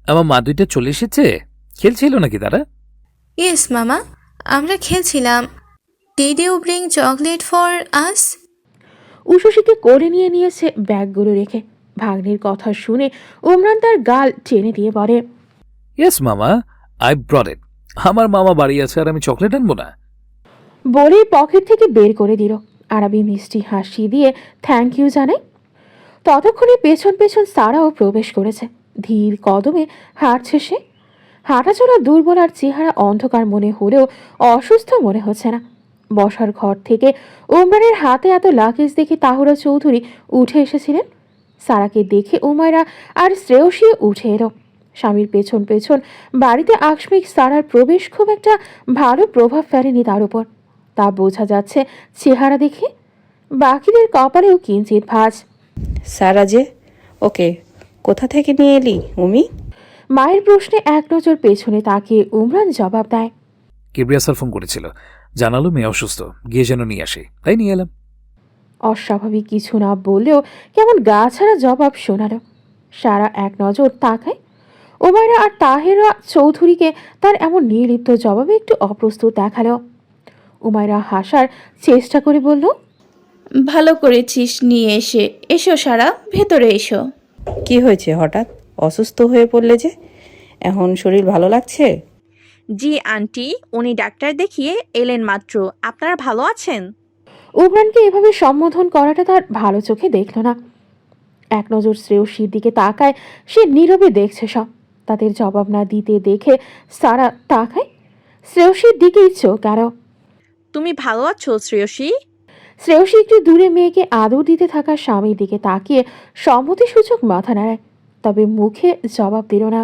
আমার মা দুইটা চলে এসেছে। খেলছিল নাকি তারা? ইয়েস মামা, আমরা খেলছিলাম। Did you bring chocolate for us? উষসীকে কোলে নিয়ে নিয়েছে ব্যাগগুলো রেখে। ভাগ্নির কথা শুনে উমরান তার গাল টেনে দিয়ে বলে, ইয়েস মামা, আই ব্রট ইট। আমার মামা বাড়ি আছে আর আমি চকলেট আনবো না? বলেই পকেট থেকে বের করে দিল। আরবি মিষ্টি হাসি দিয়ে থ্যাংক ইউ জানায়। ততক্ষণে পেছন পেছন সারাও প্রবেশ করেছে। ধীর কদমে হাঁটছে সে। হাঁটাচলা দুর্বল আর চেহারা অন্ধকার মনে হলেও অসুস্থ মনে হচ্ছে না। বসার ঘর থেকে উমরানের হাতে এত লাগেজ দেখে তাহুরা চৌধুরী উঠে এসেছিলেন। সারাকে দেখে উমায়রা আর শ্রেয়সী উঠে এলো। স্বামীর পেছন পেছন বাড়িতে আকস্মিক সারার প্রবেশ খুব একটা ভালো প্রভাব ফেলেনি তার উপর, তা বোঝা যাচ্ছে চেহারা দেখে। বাকিদের কপালেও কিঞ্চিত ভাঁজ। সারা যে, ওকে কোথা থেকে নিয়ে এলি উমি? মায়ের প্রশ্নে এক নজর পেছনে তাকিয়ে উমরান জবাব দেয়, কিবরিয়া স্যার ফোন করেছিল, জানালো মেয়ে অসুস্থ, গিয়ে যেন নিয়ে আসে, তাই নিয়ে এলাম। অস্বাভাবিক কিছু না বললেও কেমন গা ছাড়া জবাব শোনালো। সারা এক নজর তাকায়। উমায়রা আর তাহেরা চৌধুরীকে তার এমন নির্লিপ্ত জবাবে একটু অপ্রস্তুত দেখালো। উমায়রা হাসার চেষ্টা করে বলল, ভালো করেছিস নিয়ে এসে। এসো সারা, ভেতরে এসো। কি হয়েছে হঠাৎ? অসুস্থ হয়ে পড়লে যে? এখন শরীর ভালো লাগছে? জি আন্টি, উনি ডাক্তার দেখিয়ে এলেন মাত্র। আপনারা ভালো আছেন? উমরানকে এভাবে সম্বোধন করাটা তার ভালো চোখে দেখল না। এক নজর শ্রেয়সীর দিকে তাকায়। সে নীরবে দেখছে সব। তাদের জবাব না দিতে দেখে সারা তাকায়। শ্রেয়সীর দিকেই চোখ আরো। তুমি ভালো আছো শ্রেয়সী? শ্রেয়সী একটু দূরে মেয়েকে আদর দিতে থাকা স্বামীর দিকে তাকিয়ে সম্মতিসূচক মাথা নাড়ায়, তবে মুখে জবাব দিল না।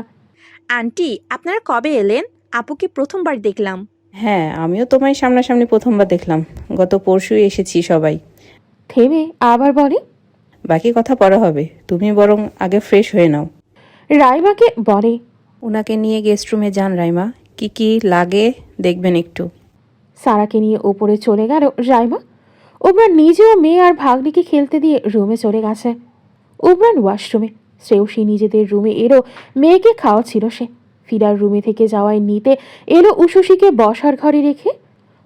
আন্টি, আপনারা কবে এলেন? আপুকে প্রথমবার দেখলাম। হ্যাঁ, আমিও তোমায় সামনাসামনি প্রথমবার দেখলাম। গত পরশুই এসেছি সবাই। থেমে আবার বলে, বাকি কথা পরে হবে, তুমি বরং আগে ফ্রেশ হয়ে নাও। রাইমাকে বলে, ওনাকে নিয়ে গেস্ট রুমে যান রাইমা, কি কি লাগে দেখবেন একটু। সারাকে নিয়ে ওপরে চলে গেল রাইমা। উমরান নিজেও মেয়ে আর ভাগ্নিকে খেলতে দিয়ে রুমে চলে গেছে। উমরান ওয়াশরুমে, শ্রেয়সী নিজেদের রুমে এলো। মেয়েকে খাওয়াচ্ছিল সে। ফিরার রুমে থেকে যাওয়ায় নিতে এলো উষসীকে বসার ঘরে রেখে।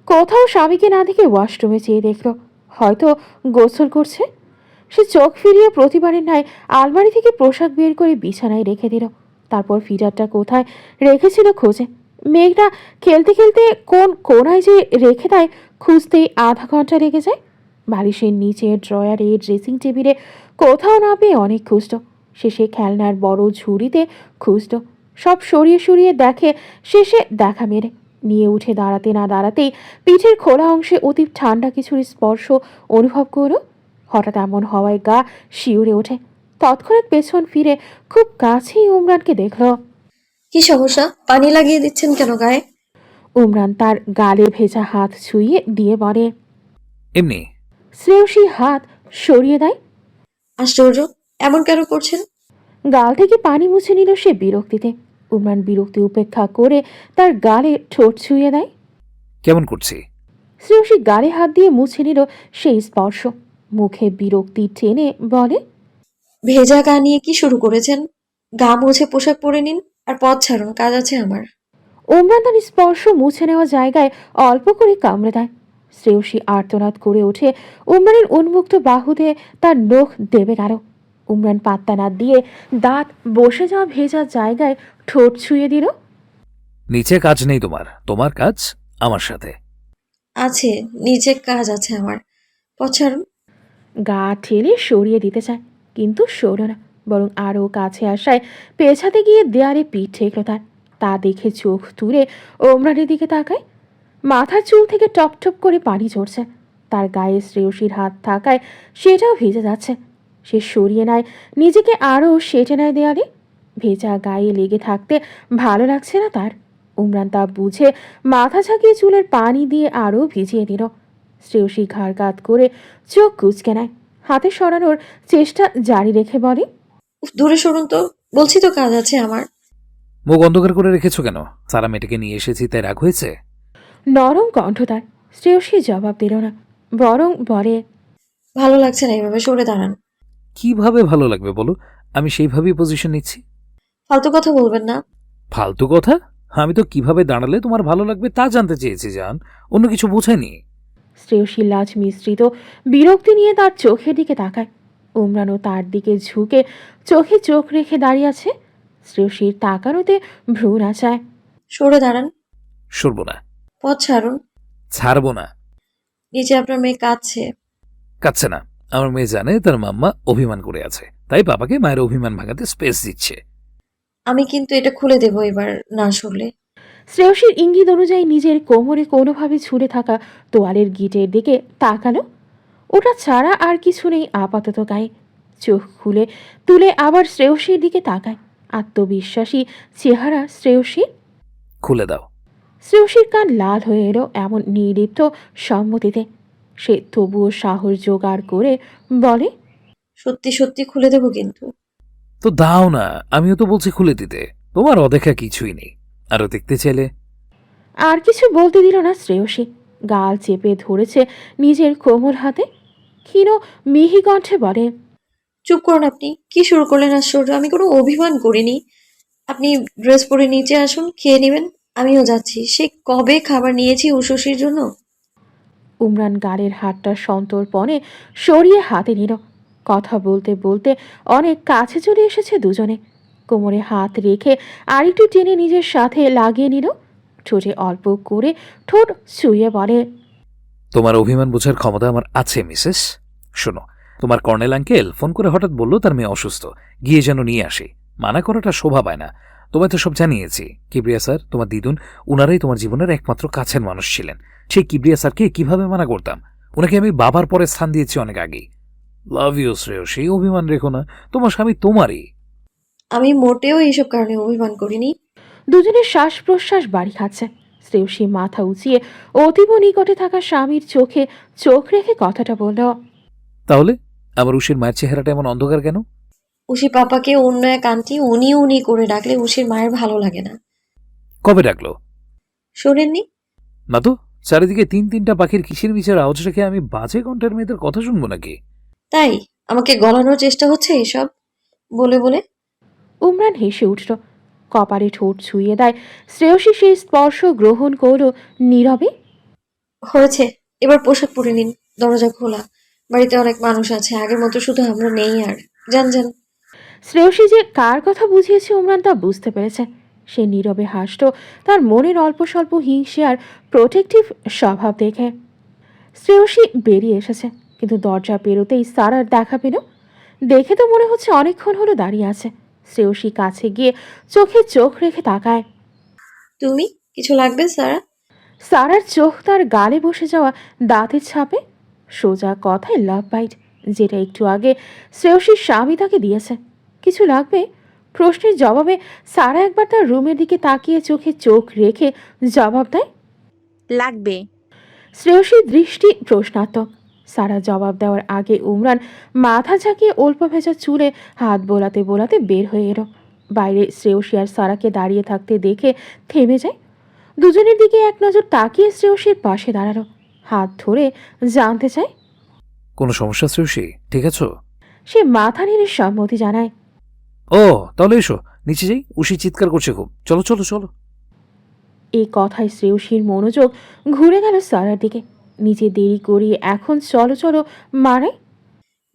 কোথাও স্বামীকে না দেখে ওয়াশরুমে চেয়ে দেখলো হয়তো গোসল করছে। সে চোখ ফিরিয়ে প্রতিবারের ন্যায় আলমারি থেকে পোশাক বের করে বিছানায় রেখে দিল। তারপর ফিডারটা কোথায় রেখেছিল খোঁজে। মেঘটা খেলতে খেলতে কোন কোনায় যে রেখে দেয় খুঁজতেই আধা ঘন্টা লেগে যায়। বালিশের নিচে, ড্রয়ারে, ড্রেসিং টেবিলে, কোথাও না পেয়ে অনেক খুঁজত। শেষে খেলনার বড় ঝুড়িতে খুঁজত। সব সরিয়ে সরিয়ে দেখে, শেষে দেখা মেরে নিয়ে উঠে দাঁড়াতে না দাঁড়াতেই পিঠের খোলা অংশে অতি ঠান্ডা কিছুর স্পর্শ অনুভব করলো। হঠাৎ এমন হওয়ায় গা শিউরে ওঠে। তৎক্ষণাৎ পেছন ফিরে খুব কাছেই উমরানকে দেখল। কি সমস্যা? পানি লাগিয়ে দিচ্ছেন কেন গায়ে? উমরান তার গালে ভেজা হাত ছুঁয়ে দিয়ে বলে। এমনি। শ্রেয়সী হাত সরিয়ে দেয়। আশ্চর্য, এমন কেন করছেন? গাল থেকে পানি মুছে নিল সে বিরক্তিতে। উমরান বিরক্তি উপেক্ষা করে তার গালে ঠোঁট ছুঁয়ে দেয়। কেমন করছি? শ্রেয়সী গালে হাত দিয়ে মুছে নিল সেই স্পর্শ। মুখে বিরক্তি টেনে বলে, ভেজা গা নিয়ে কি শুরু করেছেন? গা মুছে পোশাক পরে নিন আর পথ ছাড়ুন, কাজ আছে আমার। উমরান তার স্পর্শ মুছে নেওয়া জায়গায় অল্প করে কামড়ে দেয়। শ্রেয়সী আর্তনাদ করে ওঠে। উমরানের উন্মুক্ত বাহুতে তার নখ দেবে গেল। উমরান পাত্তা না দিয়ে দাঁত বসে যাওয়া ভেজা জায়গায় ঠোঁট ছুঁয়ে দিল। নিচে কাজ নেই তোমার, তোমার কাজ আমার সাথে আছে, নিচে কাজ আছে আমার, পথ ছাড়ুন। গা ঠেলে সরিয়ে দিতে চায়, কিন্তু সরল না, বরং আরও কাছে আসায় পেছাতে গিয়ে দেয়ালে পিঠ ঠেকল তার। তা দেখে চোখ তুলে ওমরানের দিকে তাকায়। মাথার চুল থেকে টপ টপ করে পানি ঝরছে। তার গায়ে শ্রেয়সীর হাত থাকায় সেটাও ভিজে যাচ্ছে। সে সরিয়ে নেয় নিজেকে, আরও সেটে নেয় দেয়ালে। ভেজা গায়ে লেগে থাকতে ভালো লাগছে না তার। উমরান তা বুঝে মাথা ঝাঁকিয়ে চুলের পানি দিয়ে আরও ভিজিয়ে দিল। শ্রেয়সী ঘাড় কাত করে চোখ কুঁচকে নেয়। হাতে সরানোর চেষ্টা জারি রেখে বলে, উফ, দূরে সরুন তো, বলছি তো কাজ আছে আমার। মুখ অন্ধকার করে রেখেছো কেন? সারা মেয়েটাকে নিয়ে এসেছি তাই রাগ হয়েছে? নরম কণ্ঠ তার। শ্রেয়সী জবাব দিল না, বরং বলে, ভালো লাগছে না এইভাবে, সরে দাঁড়ান। কিভাবে ভালো লাগবে বলো? আমি সেইভাবেই পজিশন নিচ্ছি। ফালতু কথা বলবেন না। ফালতু কথা? আমি তো কিভাবে দাঁড়ালে তোমার ভালো লাগবে তা জানতে চেয়েছি জান, অন্য কিছু বোঝায়নি। শ্রেয়সী লাজ মিশ্রিত বিরক্তি নিয়ে তার চোখের দিকে তাকায়। উমরানও তার দিকে ঝুঁকে চোখে চোখ রেখে দাঁড়িয়ে আছে। শ্রেয়সীর তাকানোতে ভ্রু নাচায়। সরে দাঁড়ান। সরবো না। পথ ছাড়ুন। ছাড়বো না। নিচে আপনার মেয়ে কাঁদছে। কাচ্ছে না। আমার মেয়ে জানে তার মাম্মা অভিমান করে আছে, তাই বাবাকে মায়ের অভিমান ভাঙাতে স্পেস দিচ্ছে। আমি কিন্তু এটা খুলে দেবো এবার না সরলে। শ্রেয়সীর ইঙ্গিত অনুযায়ী নিজের কোমরে কোনোভাবে ঝুলে থাকা তোয়ালের গিটের দিকে তাকালো। ওটা ছাড়া আর কিছু নেই আপাতত গায়ে। চোখ খুলে তুলে আবার শ্রেয়সীর দিকে তাকায়। আত্মবিশ্বাসী চেহারা শ্রেয়সীর। খুলে দাও। শ্রেয়সীর কান লাল হয়ে এলো এমন নির্লিপ্ত সম্মতিতে। সে তবুও সাহস জোগাড় করে বলে, সত্যি সত্যি খুলে দেবো কিন্তু। তো দাও না, আমিও তো বলছি খুলে দিতে। তোমার অদেখা কিছুই নেই। আরো দেখতে চাইলে। আর কিছু বলতে দিল না শ্রেয়সী। গাল চেপে ধরেছে নিজের কোমল হাতে। ক্ষীণ মিহি কণ্ঠে বলে, চুপ করুন আপনি। কি শুরু করলেন আশ্চর্য! আমি কোনো অভিমান করিনি। আপনি ড্রেস পরে নিচে আসুন, খেয়ে নেবেন। আমিও যাচ্ছি। সে কবে খাবার নিয়েছি উশসীর জন্য। উমরান গালের হাতটা সন্তর্পণে সরিয়ে হাতে নিল। কথা বলতে বলতে অনেক কাছে চলে এসেছে দুজনে। কোমরে হাত রেখে আরেকটু টেনে নিজের সাথে লাগিয়ে নিল। ঠোঁটে অল্প করে ঠোঁট ছুঁয়ে বলে, তোমার অভিমান বোঝার ক্ষমতা আমার আছে মিসেস। শোনো, তোমার কর্নেল আঙ্কেল ফোন করে হঠাৎ বলল তার মেয়ে অসুস্থ, গিয়ে যেন নিয়ে আসে। মানা করাটা শোভা পায় না। তোমায় তো সব জানিয়েছি। কিবরিয়া স্যার, তোমার দিদুন, উনারাই তোমার জীবনের একমাত্র কাছের মানুষ ছিলেন। সেই কিবরিয়া স্যারকে কিভাবে মানা করতাম? ওনাকে আমি বাবার পরে স্থান দিয়েছি অনেক আগেই। লাভ ইউ শ্রেয়সী, অভিমান রেখো না। তোমার স্বামী তোমারই। আমি মোটেও এইসব কারণে অভিমান করিনি। দুজনের শ্বাস প্রশ্বাস বাড়ি খাচ্ছে। শ্রেয়সী মাথা উঁচিয়ে অতীব নিকটে থাকা স্বামীর চোখে চোখ রেখে কথাটা বলল, তাহলে আমার উশির মায়ের চেহারাটা এমন অন্ধকার কেন? উশি পাপাকে অন্য এক আন্টি উনি উনি করে ডাকলে উশির মায়ের ভালো লাগে না। কবে ডাকলো? শোনেননি? না তো। চারিদিকে তিনটা পাখির কিসির মিচের আওয়াজ রেখে আমি বাজে কণ্ঠের মেয়েদের কথা শুনবো নাকি? তাই আমাকে গলানোর চেষ্টা হচ্ছে এসব বলে বলে। উমরান হেসে উঠল। কপালে ঠোঁট ছুঁয়ে দেয়। শ্রেয়সী সেই স্পর্শ গ্রহণ করল নীরবে। হয়েছে, এবার পোশাক পরে নিন। দরজা খোলা। বাড়িতে অনেক মানুষ আছে, আগের মতো শুধু আমরা নেই আর। যান যান। শ্রেয়সী যে কার কথা বুঝিয়েছে উমরান তা বুঝতে পেরেছে। সে নীরবে হাসল তার মনের অল্প স্বল্প হিংসে আর প্রোটেক্টিভ স্বভাব দেখে। শ্রেয়সী বেরিয়ে এসেছে, কিন্তু দরজা পেরোতেই সারার দেখা পেল। দেখে তো মনে হচ্ছে অনেকক্ষণ হলো দাঁড়িয়ে আছে। শ্রেয়সী কাছে গিয়ে চোখে চোখ রেখে তাকায়। তুমি কিছু লাগবে সারা? সারার চোখ তার গালে বসে যাওয়া দাঁতের ছাপে। সোজা কথায় লাভ বাইট, যেটা একটু আগে শ্রেয়সীর স্বামী তাকে দিয়েছে। কিছু লাগবে? প্রশ্নের জবাবে সারা একবার তার রুমের দিকে তাকিয়ে চোখে চোখ রেখে জবাব দেয়, লাগবে। শ্রেয়সীর দৃষ্টি প্রশ্নাত্মক। সারা জবাব দেওয়ার আগে উমরান মাথা ঝাঁকিয়ে অল্প ভেজা চুলে হাত বোলাতে বোলাতে বের হয়ে এলো। বাইরে শ্রেয়সী আর সারাকে দাঁড়িয়ে থাকতে দেখে থেমে যায়। দুজনের দিকে এক নজর তাকিয়ে শ্রেয়সীর পাশে দাঁড়ালো। হাত ধরে জানতে চায়, কোনো সমস্যা শ্রেয়সী? ঠিক আছো? সে মাথা নেড়ে সম্মতি জানায়। ও, তাহলে এসো, নিচে যাই। উশি চিৎকার করছে খুব। চলো চলো চলো। এই কথায় শ্রেয়সীর মনোযোগ ঘুরে গেল সারার দিকে। নিজে দেরি করিয়ে এখন চলো চলো মারায়।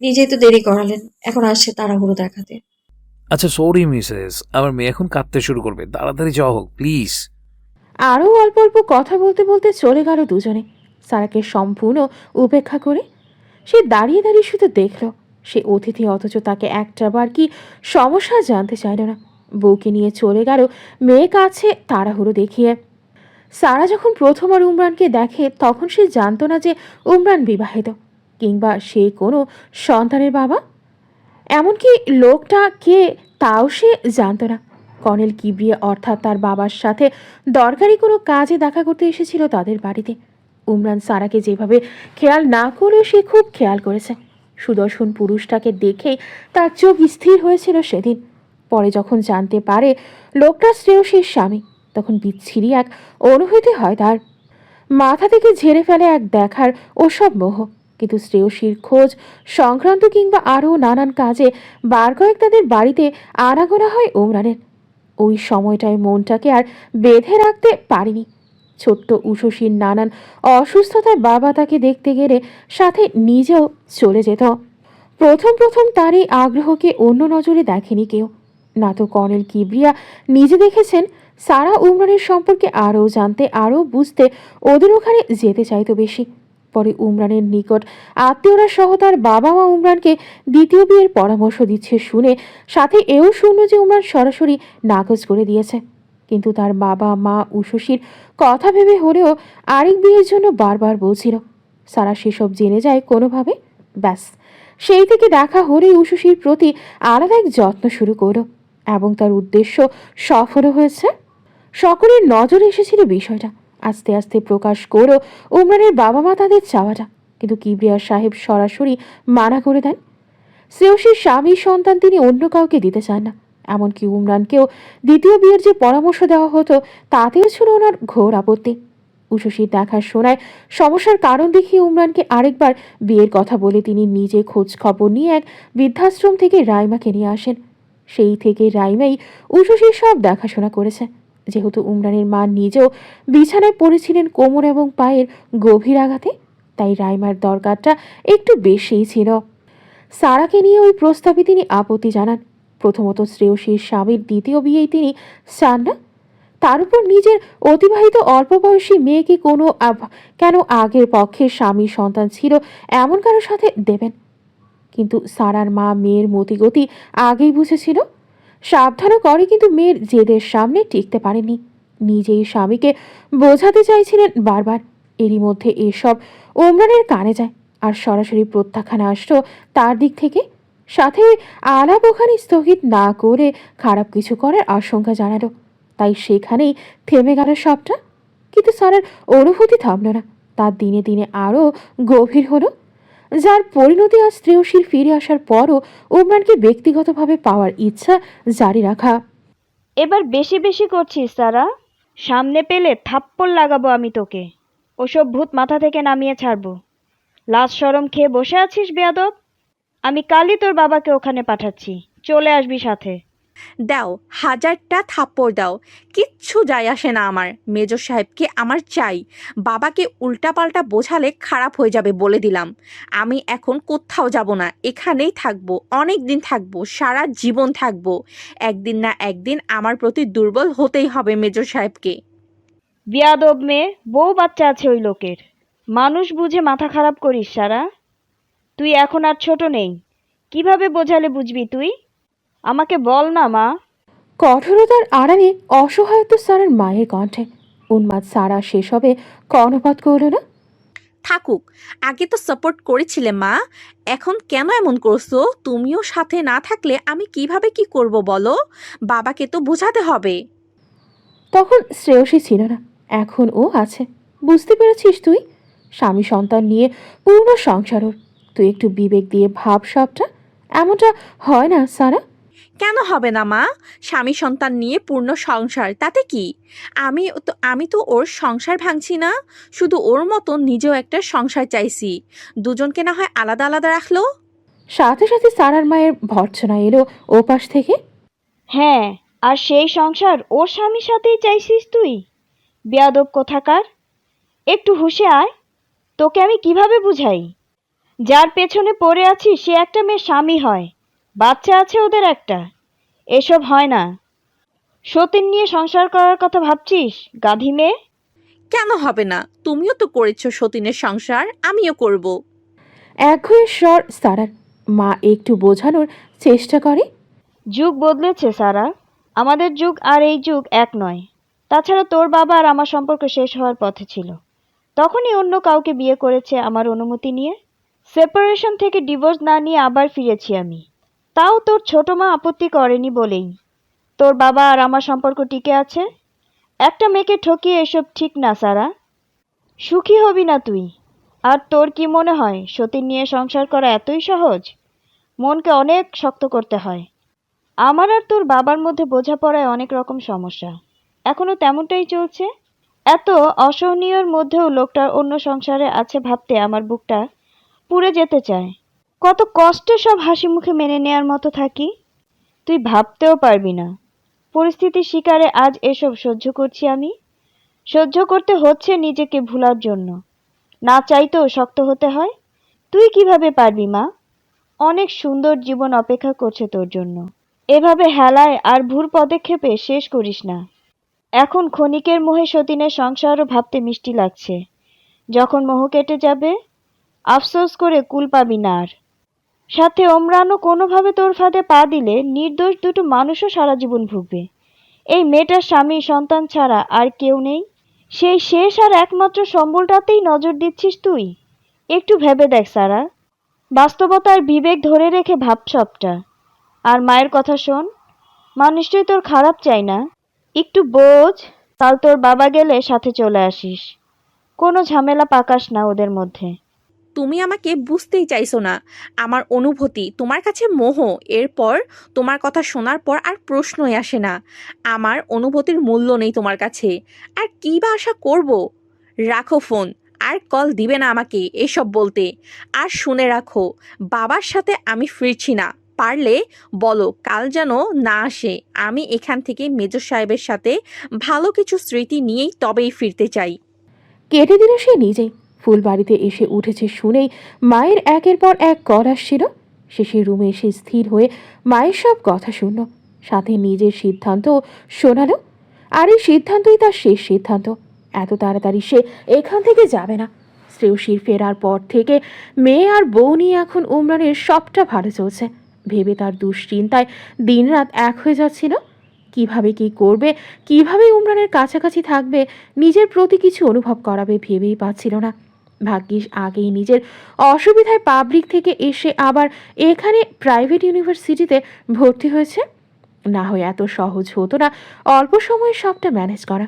নিজেই তো দেরি করালেন, এখন আসছে তাড়াহুড়ো দেখাতে। আচ্ছা সরি মিসেস, আমার মেয়ে এখন কাঁদতে শুরু করবে। তাড়াতাড়ি যাওয়া হোক প্লিজ। আরও অল্প অল্প কথা বলতে বলতে চলে গেল দুজনে, সারাকে সম্পূর্ণ উপেক্ষা করে। সে দাঁড়িয়ে দাঁড়িয়ে শুধু দেখল। সে অতিথি, অথচ তাকে একটাবার কি সমস্যা জানতে চাইল না। বউকে নিয়ে চলে গেল মেয়ে কাছে তাড়াহুড়ো দেখিয়ে। সারা যখন প্রথমবার উমরানকে দেখে তখন সে জানতো না যে উমরান বিবাহিত, কিংবা সে কোনো সন্তানের বাবা। এমনকি লোকটা কে তাও সে জানতো না। কর্নেল কিবরিয়া অর্থাৎ তার বাবার সাথে দরকারি কোনো কাজে দেখা করতে এসেছিল তাদের বাড়িতে। উমরান সারাকে যেভাবে খেয়াল না করেও সে খুব খেয়াল করেছে। সুদর্শন পুরুষটাকে দেখেই তার চোখ স্থির হয়েছিল সেদিন। পরে যখন জানতে পারে লোকটা শ্রেয়সীর স্বামী, তখন বিচ্ছিরি এক অনুভূতি হয় তার। মাথা থেকে ঝেড়ে ফেলে এক দেখার ওসব মোহ। কিন্তু শ্রেয়সীর খোঁজ সংক্রান্ত কিংবা আরও নানান কাজে বার কয়েক তাদের বাড়িতে আনাগোনা হয় ওমরানের। ওই সময়টায় মনটাকে আর বেঁধে রাখতে পারেনি। ছোট্ট উষসীর নানান অসুস্থতায় বাবা তাকে দেখতে গেলে সাথে নিজেও চলে যেত। প্রথম প্রথম তার এই আগ্রহকে অন্য নজরে দেখেনি কেউ। না তো কর্নেল কিবরিয়া নিজে দেখেছেন, সারা উমরানের সম্পর্কে আরও জানতে আরও বুঝতে ওদের ওখানে যেতে চাইতো বেশি। পরে উমরানের নিকট আত্মীয়রা সহ তার বাবা মা উমরানকে দ্বিতীয় বিয়ের পরামর্শ দিচ্ছে শুনে সাথে এও শুনল যে উমরান সরাসরি নাকচ করে দিয়েছে। কিন্তু তার বাবা মা উষসীর কথা ভেবে হলেও আরেক বিয়ের জন্য বারবার বলছিল। সারা সেসব জেনে যায় কোনোভাবে। ব্যাস, সেই থেকে দেখা হলেই উষসীর প্রতি আলাদা এক যত্ন শুরু করল এবং তার উদ্দেশ্য সফলও হয়েছে। সকলের নজরে এসেছিল বিষয়টা। আস্তে আস্তে প্রকাশ করো উমরানের বাবা মা তাদের চাওয়াটা, কিন্তু কিবরিয়া সাহেব সরাসরি মানা করে দেন। শ্রেয়সীর স্বামী সন্তান তিনি অন্য কাউকে দিতে চান না। এমনকি উমরানকেও দ্বিতীয় বিয়ের যে পরামর্শ দেওয়া হতো তাতেও ছিল ওনার ঘোর আপত্তি। উষসীর দেখা শোনায় সমস্যার কারণ দেখিয়ে উমরানকে আরেকবার বিয়ের কথা বলে তিনি নিজে খোঁজ খবর নিয়ে এক বৃদ্ধাশ্রম থেকে রাইমাকে নিয়ে আসেন। সেই থেকে রাইমাই উষসীর সব দেখাশোনা করেছে। যেহেতু উমরানের মা নিজেও বিছানায় পড়েছিলেন কোমর এবং পায়ের গভীর আঘাতে, তাই রাইমার দরকারটা একটু বেশিই ছিল। সারাকে নিয়ে ওই প্রস্তাবে তিনি আপত্তি জানান। প্রথমত শ্রেয়সীর স্বামীর দ্বিতীয় বিয়েই তিনি চান না। তার উপর নিজের অতিবাহিত অল্প বয়সী মেয়েকে কেন আগের পক্ষের স্বামী সন্তান ছিল এমন কারোর সাথে দেবেন। কিন্তু সারার মা মেয়ের মতিগতি আগেই বুঝেছিল। সাবধানও করে, কিন্তু মেয়ের জেদের সামনে টিকতে পারেনি। নিজেই স্বামীকে বোঝাতে চাইছিলেন বারবার। এরই মধ্যে এসব ওমরানের কানে যায় আর সরাসরি প্রত্যাখ্যান আসতো তার দিক থেকে। সাথে ওই আলাপ ওখানে স্থগিত না করে খারাপ কিছু করার আশঙ্কা জানালো। তাই সেখানেই থেমে গেল সবটা। কিন্তু সারার অনুভূতি থামল না, তার দিনে দিনে আরও গভীর হলো, যার পরিণতি আজ শ্রেয়সীর ফিরে আসার পরও ওমরানকে ব্যক্তিগতভাবে পাওয়ার ইচ্ছা জারি রাখা। এবার বেশি বেশি করছিস তারা। সামনে পেলে থাপ্পড় লাগাবো আমি তোকে। ওসব ভূত মাথা থেকে নামিয়ে ছাড়বো। লাজ শরম খেয়ে বসে আছিস বেয়াদব? আমি কালই তোর বাবাকে ওখানে পাঠাচ্ছি, চলে আসবি সাথে। দাও, 1000টা থাপ্পড় দাও, কিচ্ছু যায় আসে না আমার। মেজর সাহেবকে আমার চাই। বাবাকে উল্টাপাল্টা বোঝালে খারাপ হয়ে যাবে বলে দিলাম। আমি এখন কোথাও যাব না, এখানেই থাকবো, অনেক দিন থাকবো, সারা জীবন থাকবো। একদিন না একদিন আমার প্রতি দুর্বল হতেই হবে মেজর সাহেবকে। বেয়াদব মেয়ে, বউ বাচ্চা আছে ওই লোকের। মানুষ বুঝে মাথা খারাপ করিস সারা। তুই এখন আর ছোট নেই, কিভাবে বোঝালে বুঝবি তুই? আমাকে বল না মা। কঠোরতার আড়ালে অসহায়ত্ব সারার মায়ের কণ্ঠে। উন্মাদ সারা সেসবে কর্ণপাত করল না। থাকুক, আগে তো সাপোর্ট করেছিলে মা, এখন কেন এমন করছো? তুমিও সাথে না থাকলে আমি কিভাবে কি করব বলো? বাবাকে তো বোঝাতে হবে। তখন শ্রেয়সী ছিল না, এখন ও আছে। বুঝতে পেরেছিস তুই? স্বামী সন্তান নিয়ে পূর্ণ সংসার ওর। তুই একটু বিবেক দিয়ে ভাব সবটা। এমনটা হয় না সারা। কেন হবে না মা? স্বামী সন্তান নিয়ে পূর্ণ সংসার, তাতে কি? আমি তো ওর সংসার ভাঙছি না, শুধু ওর মতো নিজেও একটা সংসার চাইছি। দুজনকে না হয় আলাদা আলাদা রাখলো। সাথে সাথে সারার মায়ের ভর্ৎসনা এলো ওপাশ থেকে। হ্যাঁ, আর সেই সংসার ওর স্বামীর সাথেই চাইছিস তুই? বেয়াদব কোথাকার। একটু হুঁশে আয়। তোকে আমি কিভাবে বুঝাই? যার পেছনে পড়ে আছি সে একটা মেয়ের স্বামী হয়, বাচ্চা আছে ওদের একটা। এসব হয় না। সতীন নিয়ে সংসার করার কথা ভাবছিস, গাধী মেয়ে? কেন হবে না? তুমিও তো করেছো সতীনের সংসার, আমিও করব। একঘেয়ে স্বর সারার। মা একটু বোঝানোর চেষ্টা করে। যুগ বদলেছে সারা। আমাদের যুগ আর এই যুগ এক নয়। তাছাড়া তোর বাবা আর আমার সম্পর্ক শেষ হওয়ার পথে ছিল, তখনই অন্য কাউকে বিয়ে করেছে আমার অনুমতি নিয়ে। সেপারেশন থেকে ডিভোর্স না নিয়ে আবার ফিরেছি আমি, তাও তোর ছোট মা আপত্তি করেনি বলেই তোর বাবা আর আমার সম্পর্ক টিকে আছে। একটা মেয়েকে ঠকিয়ে এসব ঠিক না সারা। সুখী হবি না তুই। আর তোর কি মনে হয় সতীন নিয়ে সংসার করা এতই সহজ? মনকে অনেক শক্ত করতে হয়। আমার আর তোর বাবার মধ্যে বোঝাপড়ায় অনেক রকম সমস্যা, এখনো তেমনটাই চলছে। এত অসহনীয়র মধ্যেও লোকটার অন্য সংসারে আছে ভাবতে আমার বুকটা পুড়ে যেতে চায়। কত কষ্টে সব হাসি মুখে মেনে নেয়ার মতো থাকি, তুই ভাবতেও পারবি না। পরিস্থিতির শিকারে আজ এসব সহ্য করছি আমি। সহ্য করতে হচ্ছে নিজেকে ভুলার জন্য। না চাইতেও শক্ত হতে হয়। তুই কিভাবে পারবি মা? অনেক সুন্দর জীবন অপেক্ষা করছে তোর জন্য। এভাবে হেলায় আর ভুল পদক্ষেপে শেষ করিস না। এখন ক্ষণিকের মোহে সতীনের সংসারও ভাবতে মিষ্টি লাগছে। যখন মোহ কেটে যাবে, আফসোস করে কুল পাবি না আর। সাথে ওমরানও কোনোভাবে তোর ফাঁদে পা দিলে নির্দোষ দুটো মানুষও সারা জীবন ভুগবে। এই মেয়েটার স্বামী সন্তান ছাড়া আর কেউ নেই। সেই শেষ আর একমাত্র সম্বলটাতেই নজর দিচ্ছিস তুই। একটু ভেবে দেখ সারা, বাস্তবতার বিবেক ধরে রেখে ভাব সবটা। আর মায়ের কথা শোন, মা নিশ্চয়ই তোর খারাপ চাই না। একটু বোঝ, কাল তোর বাবা গেলে সাথে চলে আসিস। কোনো ঝামেলা পাকাস না ওদের মধ্যে। তুমি আমাকে বুঝতেই চাইছো না। আমার অনুভূতি তোমার কাছে মোহ। এরপর তোমার কথা শোনার পর আর প্রশ্নই আসে না। আমার অনুভূতির মূল্য নেই তোমার কাছে। আর কী বা আশা করব? রাখো ফোন। আর কল দিবে না আমাকে এসব বলতে। আর শুনে রাখো, বাবার সাথে আমি ফিরছি না। পারলে বলো কাল যেন না আসে। আমি এখান থেকে মেজর সাহেবের সাথে ভালো কিছু স্মৃতি নিয়েই তবেই ফিরতে চাই। কেটে দিল সে নিজেই। ফুলবাড়িতে এসে উঠেছে শুনেই মায়ের একের পর এক কল আসছিল। সে সে রুমে এসে স্থির হয়ে মায়ের সব কথা শুনল, সাথে নিজের সিদ্ধান্ত শোনালো। আর এই সিদ্ধান্তই তার শেষ সিদ্ধান্ত। এত তাড়াতাড়ি সে এখান থেকে যাবে না। শ্রেয়সীর ফেরার পর থেকে মেয়ে আর বউ নিয়ে এখন উমরানের সবটা ভালো চলছে ভেবে তার দুশ্চিন্তায় দিনরাত এক হয়ে যাচ্ছিল। কিভাবে কি করবে, কিভাবে উমরানের কাছাকাছি থাকবে, নিজের প্রতি কিছু অনুভব করাবে ভেবেই পাচ্ছিল না। ভাগ্যিস আগেই নিজের অসুবিধায় পাবলিক থেকে এসে আবার এখানে প্রাইভেট ইউনিভার্সিটিতে ভর্তি হয়েছে। না হয় এত সহজ হতো না অল্প সময়ে সবটা ম্যানেজ করা।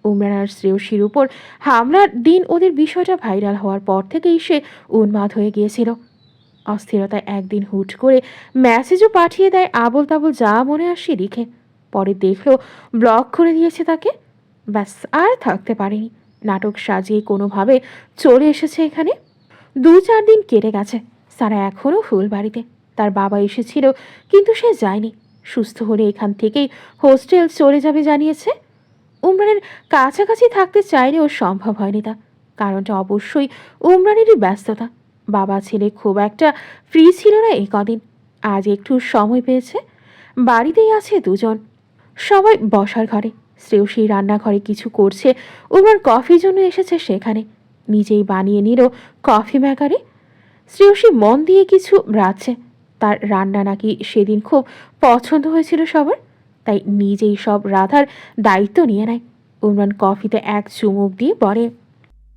উমরান আর শ্রেয়সীর উপর হামলার দিন ওদের বিষয়টা ভাইরাল হওয়ার পর থেকেই সে উন্মাদ হয়ে গিয়েছিল। অস্থিরতায় একদিন হুট করে মেসেজও পাঠিয়ে দেয় আবল তাবল যা মনে আসে লিখে। পরে দেখলো ব্লক করে দিয়েছে তাকে। ব্যাস, আর থাকতে পারেনি। নাটক সাজিয়ে কোনোভাবে চলে এসেছে এখানে। 2-4 দিন কেটে গেছে। সারা এখনও ফুলবাড়িতে। তার বাবা এসেছিল কিন্তু সে যায়নি। সুস্থ হলে এখান থেকেই হোস্টেল চলে যাবে জানিয়েছে। উমরানের কাছাকাছি থাকতে চাইলেও সম্ভব হয়নি তা। কারণটা অবশ্যই উমরানেরই ব্যস্ততা। বাবা ছেলে খুব একটা ফ্রি ছিল না এই কদিন। আজ একটু সময় পেয়েছে। বাড়িতেই আছে দুজন। সবাই বসার ঘরে। শ্রেয়সী রান্নাঘরে কিছু করছে। উমরান কফির জন্য এসেছে সেখানে। নিজেই বানিয়ে নিল কফি মেকারে। শ্রেয়সী মন দিয়ে কিছু রাঁধছে। তার রান্না নাকি সেদিন খুব পছন্দ হয়েছিল সবার, তাই নিজেই সব রাধার দায়িত্ব নিয়ে নেয়। উমরান কফিতে এক চুমুক দিয়ে বলে,